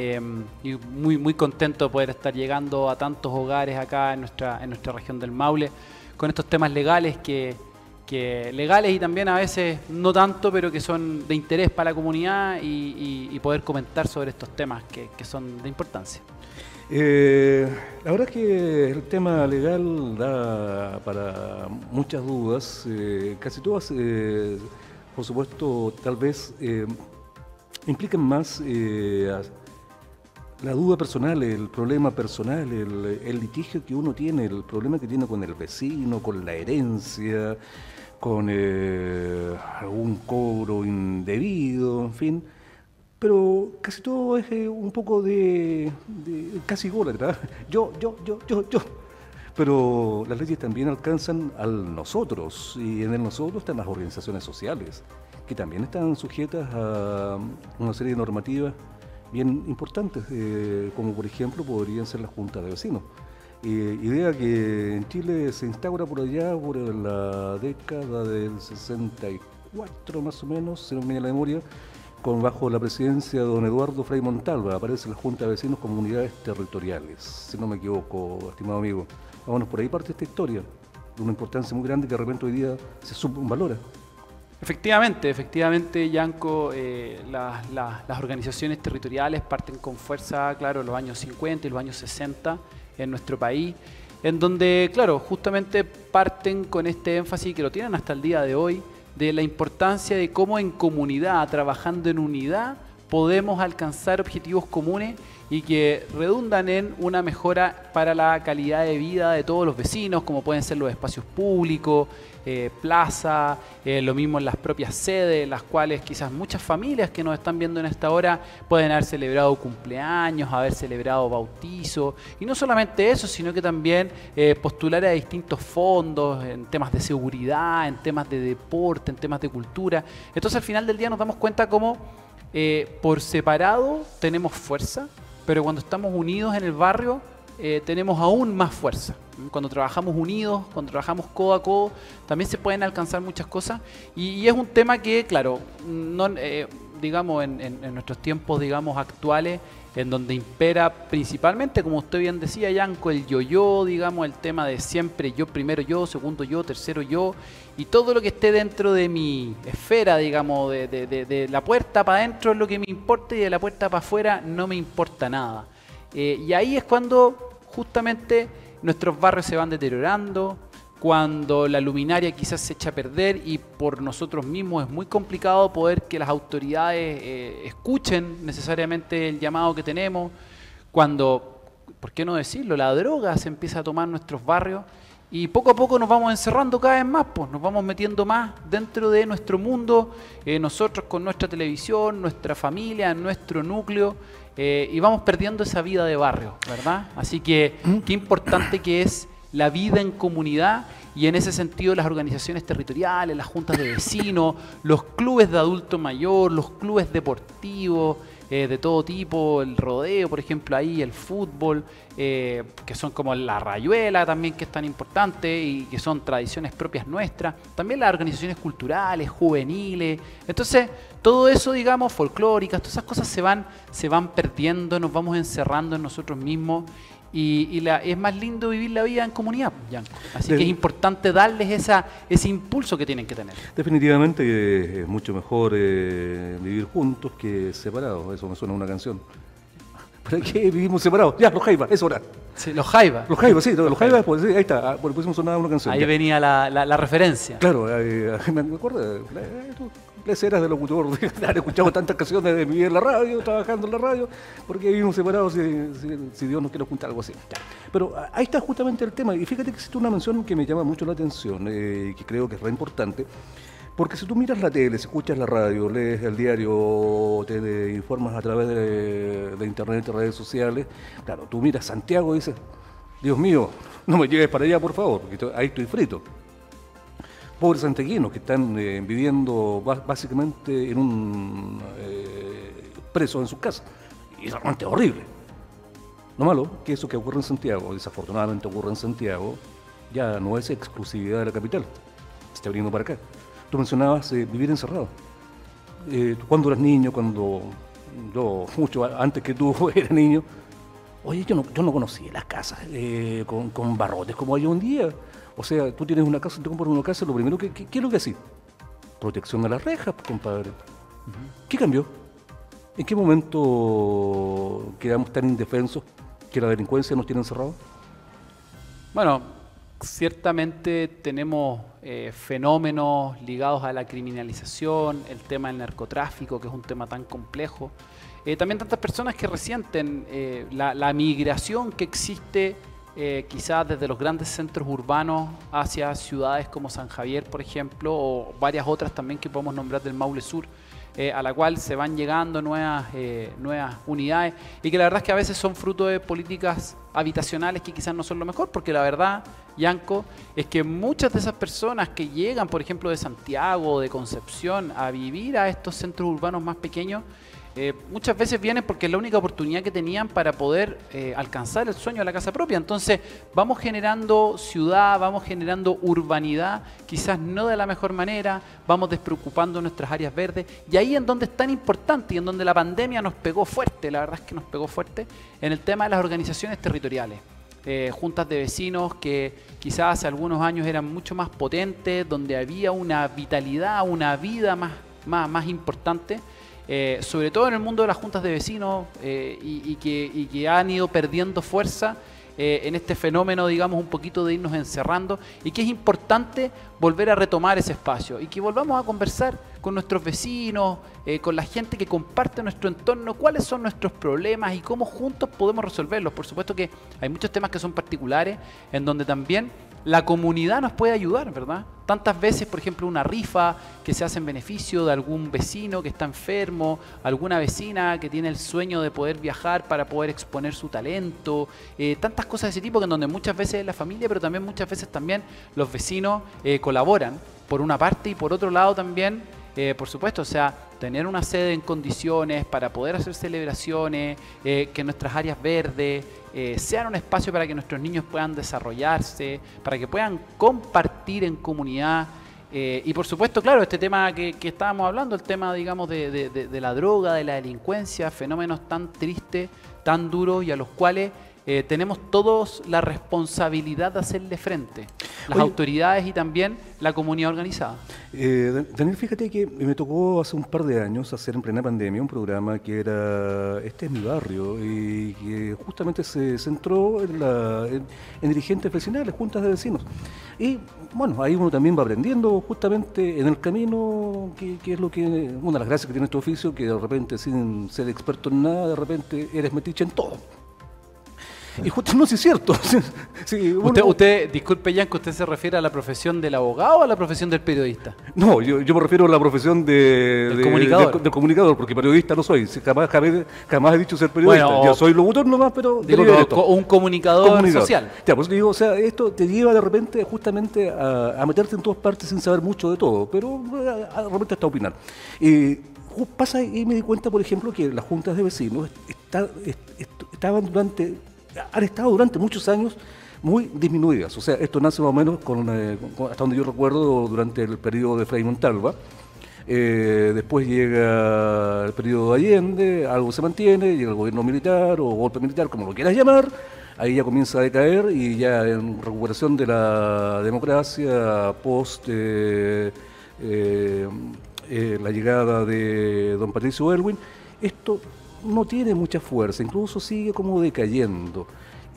y muy contento de poder estar llegando a tantos hogares acá en nuestra región del Maule con estos temas legales que legales y también a veces no tanto, pero que son de interés para la comunidad y poder comentar sobre estos temas que son de importancia. La verdad es que el tema legal da para muchas dudas, casi todas, por supuesto, tal vez implican más la duda personal, el problema personal, el litigio que uno tiene, el problema que tiene con el vecino, con la herencia, con algún cobro indebido, en fin. Pero casi todo es un poco de casi ególatra. Yo. Pero las leyes también alcanzan al nosotros, y en el nosotros están las organizaciones sociales, que también están sujetas a una serie de normativas bien importantes, como por ejemplo podrían ser las juntas de vecinos. Idea que en Chile se instaura por allá por la década del 64 más o menos, si no me falla la memoria, bajo la presidencia de don Eduardo Frei Montalva. Aparece la Junta de Vecinos como unidades territoriales, si no me equivoco, estimado amigo. Vámonos, por ahí parte esta historia, de una importancia muy grande que de repente hoy día se subvalora. Efectivamente, Yanko, las organizaciones territoriales parten con fuerza, claro, en los años 50 y los años 60 en nuestro país, en donde, claro, justamente parten con este énfasis que lo tienen hasta el día de hoy, de la importancia de cómo en comunidad, trabajando en unidad, podemos alcanzar objetivos comunes y que redundan en una mejora para la calidad de vida de todos los vecinos, como pueden ser los espacios públicos, plaza, lo mismo en las propias sedes, las cuales quizás muchas familias que nos están viendo en esta hora pueden haber celebrado cumpleaños, haber celebrado bautizo, y no solamente eso, sino que también postular a distintos fondos en temas de seguridad, en temas de deporte, en temas de cultura. Entonces al final del día nos damos cuenta cómo por separado tenemos fuerza, pero cuando estamos unidos en el barrio tenemos aún más fuerza. Cuando trabajamos unidos, cuando trabajamos codo a codo, también se pueden alcanzar muchas cosas. Y es un tema que, claro, no, digamos en nuestros tiempos, digamos, actuales, en donde impera principalmente, como usted bien decía, Yanko, el yo, digamos, el tema de siempre yo, primero yo, segundo yo, tercero yo, y todo lo que esté dentro de mi esfera, digamos, de la puerta para adentro es lo que me importa y de la puerta para afuera no me importa nada. Y ahí es cuando justamente nuestros barrios se van deteriorando, cuando la luminaria quizás se echa a perder y por nosotros mismos es muy complicado poder que las autoridades escuchen necesariamente el llamado que tenemos, cuando, ¿por qué no decirlo?, la droga se empieza a tomar en nuestros barrios y poco a poco nos vamos encerrando cada vez más, pues nos vamos metiendo más dentro de nuestro mundo, nosotros con nuestra televisión, nuestra familia, nuestro núcleo, y vamos perdiendo esa vida de barrio, ¿verdad? Así que qué importante que es la vida en comunidad, y en ese sentido las organizaciones territoriales, las juntas de vecinos, los clubes de adulto mayor, los clubes deportivos de todo tipo, el rodeo, por ejemplo, ahí el fútbol, que son como la rayuela también, que es tan importante y que son tradiciones propias nuestras, también las organizaciones culturales, juveniles. Entonces todo eso, digamos, folclóricas, todas esas cosas se van perdiendo, nos vamos encerrando en nosotros mismos. es más lindo vivir la vida en comunidad, Yanko. Así que es importante darles ese impulso que tienen que tener. Definitivamente es mucho mejor vivir juntos que separados. Eso me suena a una canción. ¿Para qué vivimos separados? Ya, los Jaivas, eso era. Sí, los Jaivas. Los Jaivas, sí, los Jaivas, pues, sí, ahí está. Por eso me sonaba una canción. Ahí ya venía la referencia. Claro, me acuerdo. Las eras de locutor, de haber escuchado tantas canciones de mi vida en la radio, trabajando en la radio, porque vivimos separados si Dios nos quiere juntar, algo así. Pero ahí está justamente el tema. Y fíjate que existe una mención que me llama mucho la atención, que creo que es re importante. Porque si tú miras la tele, si escuchas la radio, lees el diario, te informas a través de internet, de redes sociales, claro, tú miras Santiago y dices, Dios mío, no me lleves para allá, por favor, porque ahí estoy frito. Pobres santiaguinos que están viviendo básicamente en un preso en sus casas. Y es realmente horrible. Lo malo que eso que ocurre en Santiago, desafortunadamente ocurre en Santiago, ya no es exclusividad de la capital. Se está viniendo para acá. Tú mencionabas vivir encerrado. Cuando eras niño, cuando yo, mucho antes que tú eras niño, oye, yo no conocía las casas con barrotes como hay hoy en día. O sea, tú tienes una casa, te compras una casa, lo primero ¿qué es lo que haces? Protección a las rejas, compadre. ¿Qué cambió? ¿En qué momento quedamos tan indefensos que la delincuencia nos tiene encerrados? Bueno, ciertamente tenemos fenómenos ligados a la criminalización, el tema del narcotráfico, que es un tema tan complejo. También tantas personas que resienten la migración que existe quizás desde los grandes centros urbanos hacia ciudades como San Javier, por ejemplo, o varias otras también que podemos nombrar del Maule Sur, a la cual se van llegando nuevas unidades y que la verdad es que a veces son fruto de políticas habitacionales que quizás no son lo mejor, porque la verdad, Yanko, es que muchas de esas personas que llegan, por ejemplo, de Santiago o de Concepción a vivir a estos centros urbanos más pequeños, muchas veces vienen porque es la única oportunidad que tenían para poder alcanzar el sueño de la casa propia. Entonces vamos generando ciudad, vamos generando urbanidad, quizás no de la mejor manera, vamos despreocupando nuestras áreas verdes, y ahí en donde es tan importante y en donde la pandemia nos pegó fuerte, la verdad es que nos pegó fuerte, en el tema de las organizaciones territoriales. Juntas de vecinos que quizás hace algunos años eran mucho más potentes, donde había una vitalidad, una vida más importante. Sobre todo en el mundo de las juntas de vecinos y que han ido perdiendo fuerza en este fenómeno, digamos, un poquito de irnos encerrando, y que es importante volver a retomar ese espacio y que volvamos a conversar con nuestros vecinos, con la gente que comparte nuestro entorno, cuáles son nuestros problemas y cómo juntos podemos resolverlos. Por supuesto que hay muchos temas que son particulares, en donde también la comunidad nos puede ayudar, ¿verdad? Tantas veces, por ejemplo, una rifa que se hace en beneficio de algún vecino que está enfermo, alguna vecina que tiene el sueño de poder viajar para poder exponer su talento, tantas cosas de ese tipo, que en donde muchas veces es la familia, pero también muchas veces también los vecinos colaboran, por una parte, y por otro lado también, por supuesto, o sea, tener una sede en condiciones para poder hacer celebraciones, que nuestras áreas verdes sean un espacio para que nuestros niños puedan desarrollarse, para que puedan compartir en comunidad. Y por supuesto, claro, este tema que estábamos hablando, el tema, digamos, de la droga, de la delincuencia, fenómenos tan tristes, tan duros, y a los cuales tenemos todos la responsabilidad de hacerle frente, las autoridades y también la comunidad organizada. Daniel, fíjate que me tocó hace un par de años hacer en plena pandemia un programa que era Este es mi barrio, y que justamente se centró en dirigentes vecinales, juntas de vecinos. Y bueno, ahí uno también va aprendiendo justamente en el camino, que es lo que, una de las gracias que tiene este oficio, que de repente sin ser experto en nada, de repente eres metiche en todo. Y justo no, sí es cierto. Sí, usted, disculpe, Yanko, ¿usted se refiere a la profesión del abogado o a la profesión del periodista? No, yo me refiero a la profesión del comunicador, porque periodista no soy. Jamás he dicho ser periodista. Bueno, yo soy locutor nomás, pero un comunicador social. Ya, pues digo, o sea, esto te lleva de repente justamente a meterte en todas partes sin saber mucho de todo, pero de repente hasta opinar. Pasa y me di cuenta, por ejemplo, que las juntas de vecinos han estado durante muchos años muy disminuidas. O sea, esto nace más o menos hasta donde yo recuerdo, durante el periodo de Frei Montalva. Después llega el periodo de Allende, algo se mantiene, llega el gobierno militar o golpe militar, como lo quieras llamar, ahí ya comienza a decaer y ya en recuperación de la democracia post la llegada de don Patricio Aylwin, esto no tiene mucha fuerza, incluso sigue como decayendo.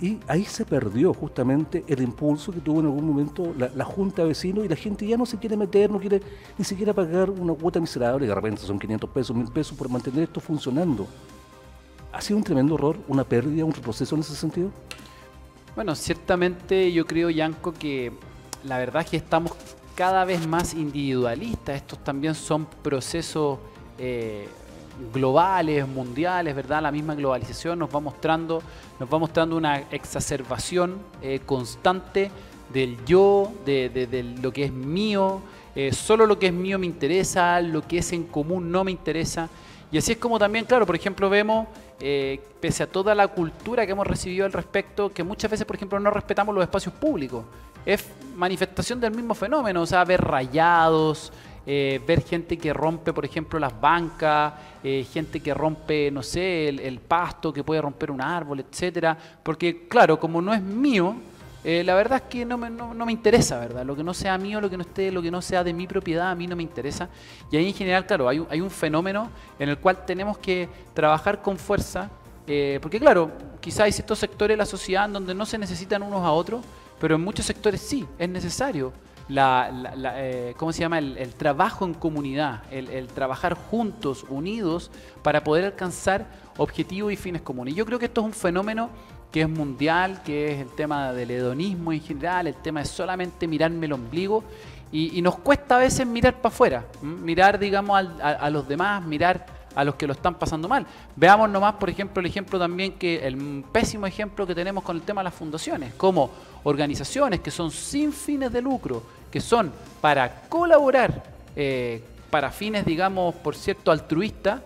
Y ahí se perdió justamente el impulso que tuvo en algún momento la Junta de Vecinos, y la gente ya no se quiere meter, no quiere ni siquiera pagar una cuota miserable, de repente son 500 pesos, 1000 pesos por mantener esto funcionando. ¿Ha sido un tremendo error, una pérdida, un retroceso en ese sentido? Bueno, ciertamente yo creo, Yanko, que la verdad es que estamos cada vez más individualistas. Estos también son procesos globales, mundiales, ¿verdad? La misma globalización nos va mostrando una exacerbación constante del yo, de lo que es mío. Solo lo que es mío me interesa, lo que es en común no me interesa. Y así es como también, claro, por ejemplo, vemos, pese a toda la cultura que hemos recibido al respecto, que muchas veces, por ejemplo, no respetamos los espacios públicos. Es manifestación del mismo fenómeno, o sea, ver rayados, ver gente que rompe, por ejemplo, las bancas, gente que rompe, no sé, el pasto, que puede romper un árbol, etcétera. Porque, claro, como no es mío, la verdad es que no me interesa, ¿verdad? Lo que no sea mío, lo que no sea de mi propiedad, a mí no me interesa. Y ahí en general, claro, hay un fenómeno en el cual tenemos que trabajar con fuerza, porque claro, quizás hay ciertos sectores de la sociedad en donde no se necesitan unos a otros, pero en muchos sectores sí, es necesario ¿cómo se llama? El trabajo en comunidad, el trabajar juntos, unidos, para poder alcanzar objetivos y fines comunes. Y yo creo que esto es un fenómeno que es mundial, que es el tema del hedonismo en general, el tema de solamente mirarme el ombligo, y nos cuesta a veces mirar para afuera, mirar, digamos, a los demás, mirar a los que lo están pasando mal. Veamos nomás, por ejemplo, el ejemplo también, el pésimo ejemplo que tenemos con el tema de las fundaciones, como organizaciones que son sin fines de lucro, que son para colaborar, para fines, digamos, por cierto, altruistas,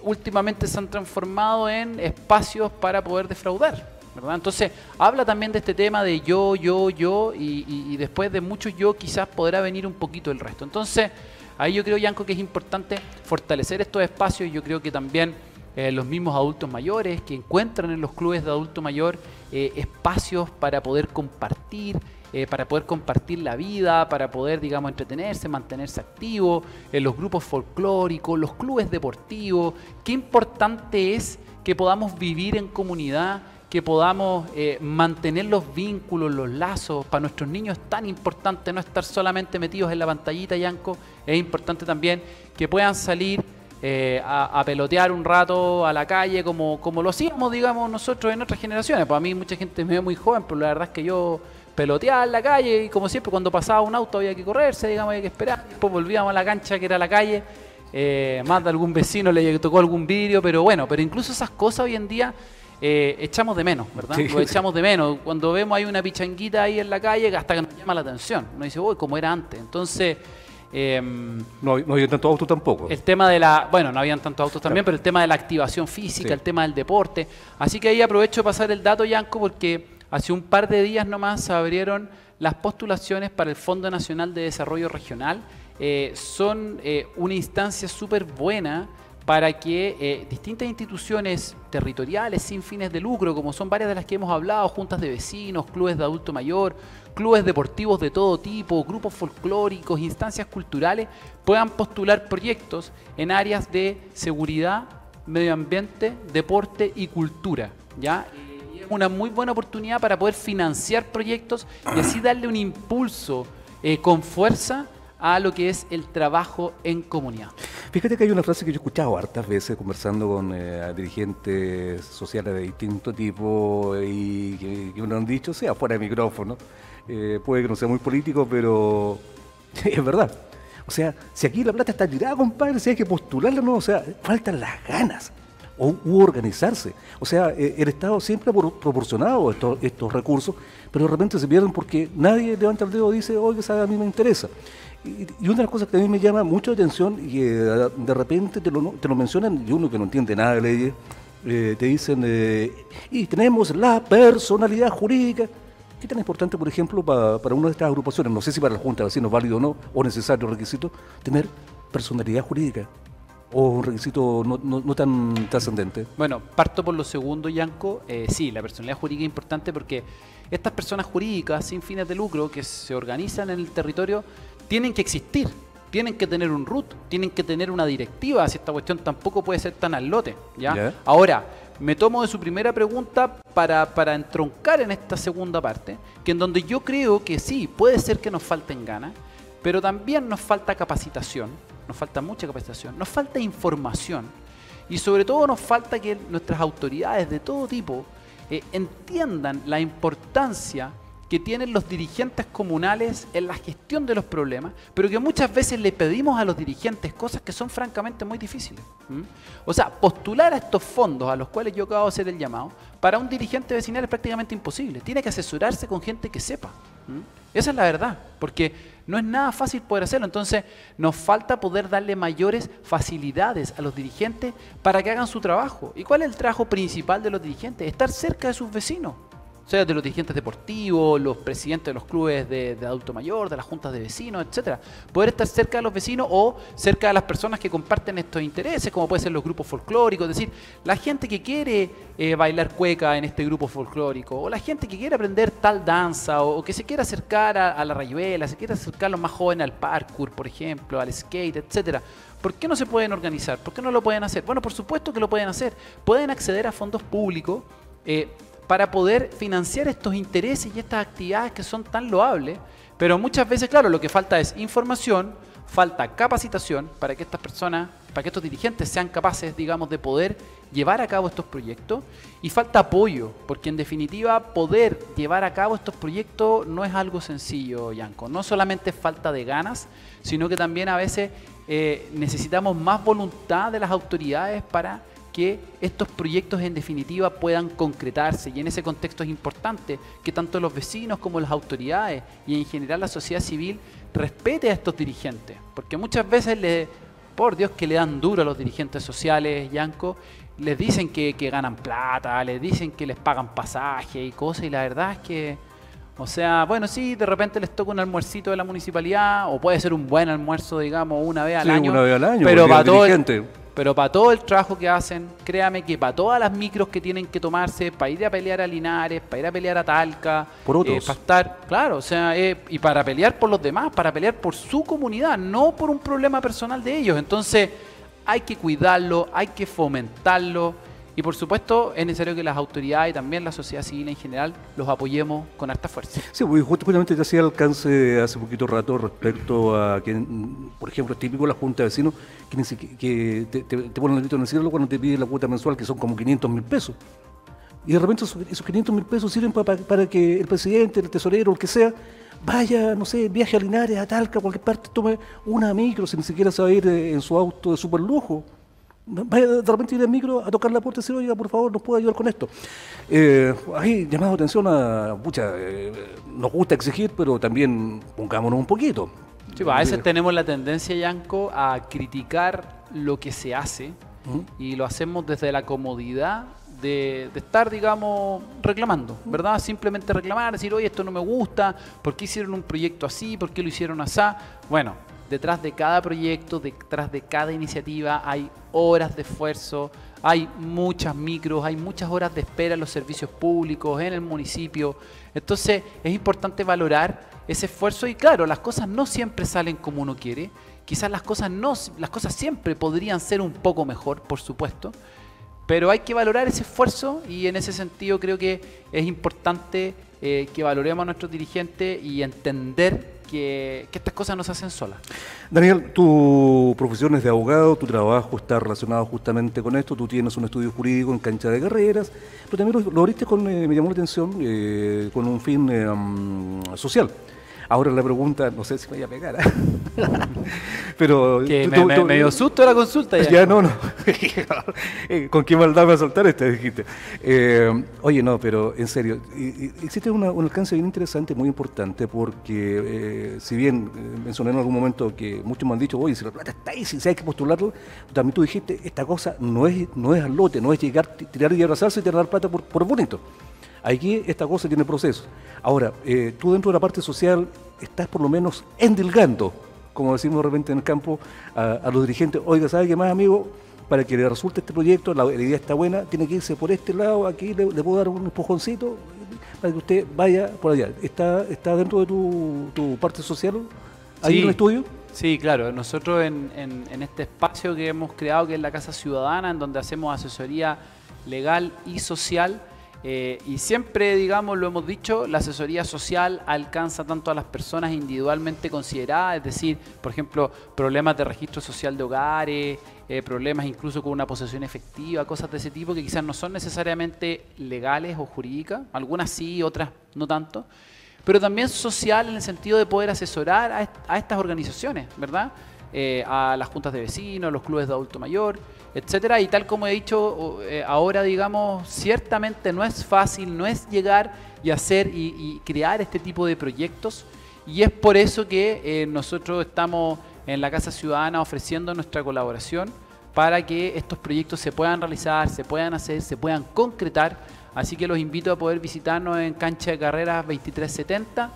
últimamente se han transformado en espacios para poder defraudar, ¿verdad? Entonces, habla también de este tema de yo, y después de muchos yo quizás podrá venir un poquito el resto. Entonces, ahí yo creo, Yanko, que es importante fortalecer estos espacios, y yo creo que también los mismos adultos mayores que encuentran en los clubes de adulto mayor espacios para poder compartir la vida, para poder, digamos, entretenerse, mantenerse activo, los grupos folclóricos, los clubes deportivos. Qué importante es que podamos vivir en comunidad, que podamos mantener los vínculos, los lazos. Para nuestros niños es tan importante no estar solamente metidos en la pantallita, Yanko. Es importante también que puedan salir a pelotear un rato a la calle como lo hacíamos, digamos, nosotros en otras generaciones. Pues a mí mucha gente me ve muy joven, pero la verdad es que yo peloteaba en la calle, y como siempre cuando pasaba un auto había que correrse, digamos, había que esperar. Después volvíamos a la cancha que era la calle, más de algún vecino le tocó algún vidrio, pero bueno, pero incluso esas cosas hoy en día echamos de menos, ¿verdad? Sí. Lo echamos de menos. Cuando vemos hay una pichanguita ahí en la calle, hasta que nos llama la atención. Uno dice, uy, como era antes. Entonces, no había tantos autos tampoco. El tema bueno, no habían tantos autos también, claro, pero el tema de la activación física, sí, el tema del deporte. Así que ahí aprovecho de pasar el dato, Yanko, porque hace un par de días nomás se abrieron las postulaciones para el Fondo Nacional de Desarrollo Regional. Son una instancia súper buena para que distintas instituciones territoriales sin fines de lucro, como son varias de las que hemos hablado, juntas de vecinos, clubes de adulto mayor, clubes deportivos de todo tipo, grupos folclóricos, instancias culturales, puedan postular proyectos en áreas de seguridad, medio ambiente, deporte y cultura, ¿ya? Y es una muy buena oportunidad para poder financiar proyectos y así darle un impulso con fuerza a lo que es el trabajo en comunidad. Fíjate que hay una frase que yo he escuchado hartas veces conversando con dirigentes sociales de distinto tipo y que me lo han dicho, sea fuera de micrófono, puede que no sea muy político, pero es verdad. O sea, si aquí la plata está tirada, compadre, si hay que postularla, no, o sea, faltan las ganas u organizarse. O sea, el Estado siempre ha proporcionado estos recursos, pero de repente se pierden porque nadie levanta el dedo y dice, oye, a mí me interesa. Y una de las cosas que a mí me llama mucho la atención y que de repente te lo mencionan, y uno que no entiende nada de leyes, te dicen, y tenemos la personalidad jurídica. ¿Qué tan importante, por ejemplo, para una de estas agrupaciones, no sé si para la Junta de Vecinos es válido o no, o necesario requisito, tener personalidad jurídica? ¿O un requisito no tan trascendente? Bueno, parto por lo segundo, Yanko. Sí, la personalidad jurídica es importante porque estas personas jurídicas sin fines de lucro que se organizan en el territorio tienen que existir, tienen que tener un RUT, tienen que tener una directiva. Si esta cuestión tampoco puede ser tan al lote, ¿ya? Yeah. Ahora, me tomo de su primera pregunta para entroncar en esta segunda parte, que en donde yo creo que sí, puede ser que nos falten ganas, pero también nos falta capacitación, nos falta mucha capacitación, nos falta información y sobre todo nos falta que nuestras autoridades de todo tipo entiendan la importancia que tienen los dirigentes comunales en la gestión de los problemas, pero que muchas veces le pedimos a los dirigentes cosas que son francamente muy difíciles. O sea, postular a estos fondos a los cuales yo acabo de hacer el llamado, para un dirigente vecinal es prácticamente imposible. Tiene que asesorarse con gente que sepa. Esa es la verdad, porque no es nada fácil poder hacerlo. Entonces, nos falta poder darle mayores facilidades a los dirigentes para que hagan su trabajo. ¿Y cuál es el trabajo principal de los dirigentes? Estar cerca de sus vecinos. O sea, de los dirigentes deportivos, los presidentes de los clubes de adulto mayor, de las juntas de vecinos, etcétera. Poder estar cerca de los vecinos o cerca de las personas que comparten estos intereses, como pueden ser los grupos folclóricos, es decir, la gente que quiere bailar cueca en este grupo folclórico, o la gente que quiere aprender tal danza, o que se quiera acercar a la rayuela, se quiera acercar los más jóvenes al parkour, por ejemplo, al skate, etcétera. ¿Por qué no se pueden organizar? ¿Por qué no lo pueden hacer? Bueno, por supuesto que lo pueden hacer. Pueden acceder a fondos públicos, para poder financiar estos intereses y estas actividades que son tan loables, pero muchas veces, claro, lo que falta es información, falta capacitación para que estas personas, para que estos dirigentes sean capaces, digamos, de poder llevar a cabo estos proyectos, y falta apoyo, porque en definitiva poder llevar a cabo estos proyectos no es algo sencillo, Yanko. No solamente es falta de ganas, sino que también a veces necesitamos más voluntad de las autoridades para que estos proyectos en definitiva puedan concretarse, y en ese contexto es importante que tanto los vecinos como las autoridades y en general la sociedad civil respete a estos dirigentes, porque muchas veces por Dios que le dan duro a los dirigentes sociales, Yanko, les dicen que ganan plata, les dicen que les pagan pasaje y cosas, y la verdad es que, o sea, bueno, sí, de repente les toca un almuercito de la municipalidad, o puede ser un buen almuerzo, digamos, una vez al año, pero para todo el trabajo que hacen, créame que para todas las micros que tienen que tomarse, para ir a pelear a Linares, para ir a pelear a Talca, por otros. Para estar, claro, o sea, y para pelear por los demás, para pelear por su comunidad, no por un problema personal de ellos. Entonces, hay que cuidarlo, hay que fomentarlo, y por supuesto es necesario que las autoridades y también la sociedad civil en general los apoyemos con harta fuerza. Sí, justamente te hacía alcance hace poquito rato respecto a que, por ejemplo, es típico de la Junta de Vecinos que te ponen el grito en el cielo cuando te piden la cuota mensual, que son como 500.000 pesos. Y de repente esos 500.000 pesos sirven para que el presidente, el tesorero, el que sea, vaya, no sé, viaje a Linares, a Talca, a cualquier parte, tome una micro, si ni siquiera se va a ir en su auto de super lujo. Vaya de repente ir al micro a tocar la puerta y decir, oiga, por favor, ¿nos puede ayudar con esto? Hay llamado atención a, nos gusta exigir, pero también pongámonos un poquito. Sí, pues a veces tenemos la tendencia, Yanko, a criticar lo que se hace, y lo hacemos desde la comodidad de estar, digamos, reclamando, ¿verdad? Simplemente reclamar, decir, oye, esto no me gusta, ¿por qué hicieron un proyecto así? ¿Por qué lo hicieron así? Bueno, detrás de cada proyecto, detrás de cada iniciativa hay horas de esfuerzo, hay muchas micros, hay muchas horas de espera en los servicios públicos, en el municipio. Entonces es importante valorar ese esfuerzo, y claro, las cosas no siempre salen como uno quiere, quizás las cosas siempre podrían ser un poco mejor, por supuesto, pero hay que valorar ese esfuerzo, y en ese sentido creo que es importante que valoremos a nuestros dirigentes y entender que estas cosas no se hacen solas. Daniel, tu profesión es de abogado, tu trabajo está relacionado justamente con esto, tú tienes un estudio jurídico en cancha de carreras, pero también lo abriste me llamó la atención, con un fin social. Ahora la pregunta, no sé si me voy a pegar, pero... Que me dio susto la consulta ya. Ya, no. ¿Con qué maldad me va a soltar esta, dijiste? Oye, no, pero en serio, existe un alcance bien interesante, muy importante, porque si bien mencioné en algún momento que muchos me han dicho, oye, si la plata está ahí, si hay que postularlo, también tú dijiste, esta cosa no es al lote, no es llegar, tirar y abrazarse y tirar plata por bonito. Aquí esta cosa tiene proceso. Ahora, tú dentro de la parte social estás por lo menos endilgando como decimos de repente en el campo, a los dirigentes, oiga, ¿sabe qué más, amigo? Para que le resulte este proyecto, la idea está buena, tiene que irse por este lado, aquí le puedo dar un empujoncito para que usted vaya por allá. ¿Está dentro de tu parte social ahí en el estudio? Sí, claro. Nosotros en este espacio que hemos creado, que es la Casa Ciudadana, en donde hacemos asesoría legal y social, y siempre, digamos, lo hemos dicho, la asesoría social alcanza tanto a las personas individualmente consideradas, es decir, por ejemplo, problemas de registro social de hogares, problemas incluso con una posesión efectiva, cosas de ese tipo que quizás no son necesariamente legales o jurídicas, algunas sí, otras no tanto, pero también social en el sentido de poder asesorar a estas organizaciones, ¿verdad? A las juntas de vecinos, a los clubes de adulto mayor, etcétera. Y tal como he dicho, ahora, digamos, ciertamente no es fácil, no es llegar y hacer y crear este tipo de proyectos, y es por eso que nosotros estamos en la Casa Ciudadana ofreciendo nuestra colaboración para que estos proyectos se puedan realizar, se puedan hacer, se puedan concretar. Así que los invito a poder visitarnos en Cancha de Carreras 2370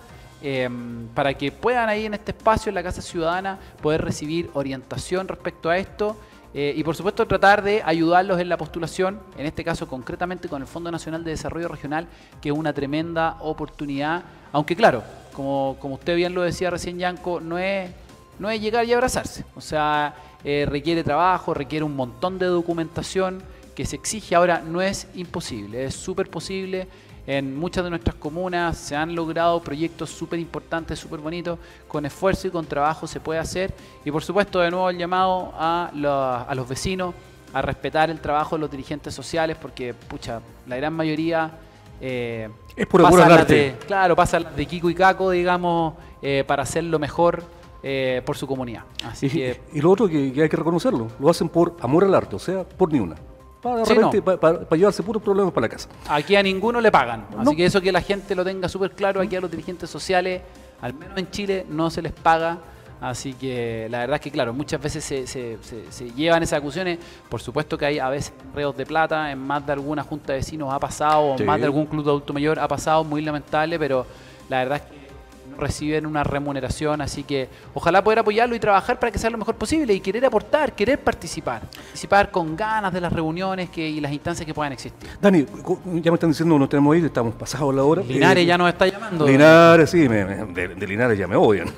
para que puedan ahí en este espacio, en la Casa Ciudadana, poder recibir orientación respecto a esto y por supuesto tratar de ayudarlos en la postulación, en este caso concretamente con el Fondo Nacional de Desarrollo Regional, que es una tremenda oportunidad, aunque claro, como usted bien lo decía recién, Yanko, no es llegar y abrazarse, o sea, requiere trabajo, requiere un montón de documentación que se exige. Ahora, no es imposible, es súper posible. En muchas de nuestras comunas se han logrado proyectos súper importantes, súper bonitos, con esfuerzo y con trabajo se puede hacer. Y por supuesto, de nuevo el llamado a los vecinos a respetar el trabajo de los dirigentes sociales, porque, pucha, la gran mayoría es por amor al arte. Claro, pasa de Kiko y Caco, digamos, para hacerlo mejor por su comunidad. Así y lo otro que hay que reconocerlo, lo hacen por amor al arte, o sea, por ni una. Para llevarse puros problemas para la casa. Aquí a ninguno le pagan, así que eso que la gente lo tenga súper claro, aquí a los dirigentes sociales, al menos en Chile, no se les paga. Así que la verdad es que claro, muchas veces se llevan esas acusaciones. Por supuesto que hay a veces reos de plata, en más de alguna junta de vecinos ha pasado, o en más de algún club de adulto mayor ha pasado, muy lamentable, pero la verdad es que reciben una remuneración, así que ojalá poder apoyarlo y trabajar para que sea lo mejor posible y querer aportar, querer participar con ganas de las reuniones y las instancias que puedan existir. Dani, ya me están diciendo que nos tenemos que ir, estamos pasados la hora. Linares ya nos está llamando. Linares, sí, de Linares ya me odian.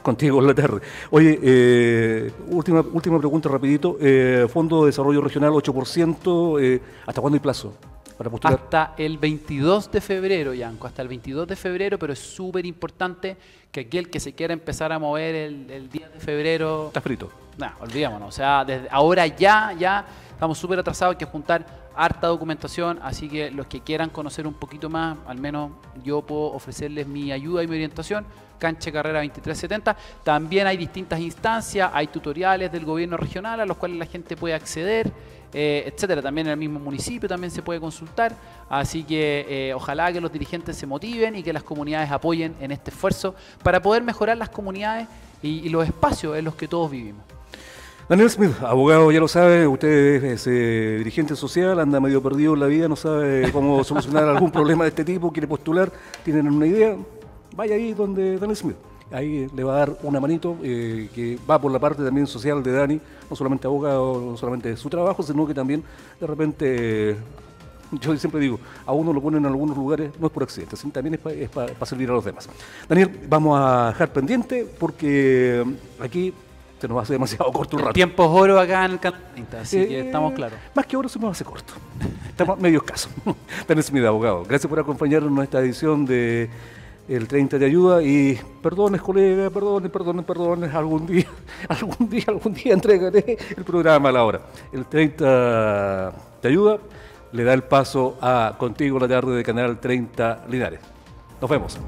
Contigo en la tarde. Oye, última pregunta rapidito. Fondo de Desarrollo Regional 8%, ¿hasta cuándo hay plazo para postular? Hasta el 22 de febrero, Yanko, hasta el 22 de febrero, pero es súper importante que aquel que se quiera empezar a mover el 10 de febrero... Está frito. No, olvidémonos, o sea, desde ahora ya estamos súper atrasados, hay que juntar harta documentación, así que los que quieran conocer un poquito más, al menos yo puedo ofrecerles mi ayuda y mi orientación. Cancha Carrera 2370, también hay distintas instancias, hay tutoriales del gobierno regional a los cuales la gente puede acceder, etcétera. También en el mismo municipio también se puede consultar, así que ojalá que los dirigentes se motiven y que las comunidades apoyen en este esfuerzo para poder mejorar las comunidades y los espacios en los que todos vivimos. Daniel Smith, abogado, ya lo sabe, usted es dirigente social, anda medio perdido en la vida, no sabe cómo solucionar algún problema de este tipo, quiere postular, tienen una idea, vaya ahí donde Daniel Smith. Ahí le va a dar una manito que va por la parte también social de Dani, no solamente abogado, no solamente de su trabajo, sino que también de repente, yo siempre digo, a uno lo ponen en algunos lugares, no es por accidente, sino también es para servir a los demás. Daniel, vamos a dejar pendiente porque aquí se nos hace demasiado corto un rato. Tiempo es oro acá en el Canal 30, así que estamos claros. Más que oro se nos hace corto. Estamos medio escasos. Daniel Smith, abogado. Gracias por acompañarnos en esta edición de El 30 de Ayuda. Y perdones, colega, perdones. Algún día entregaré el programa a la hora. El 30 de Ayuda le da el paso a Contigo la tarde de Canal 30 Linares. Nos vemos.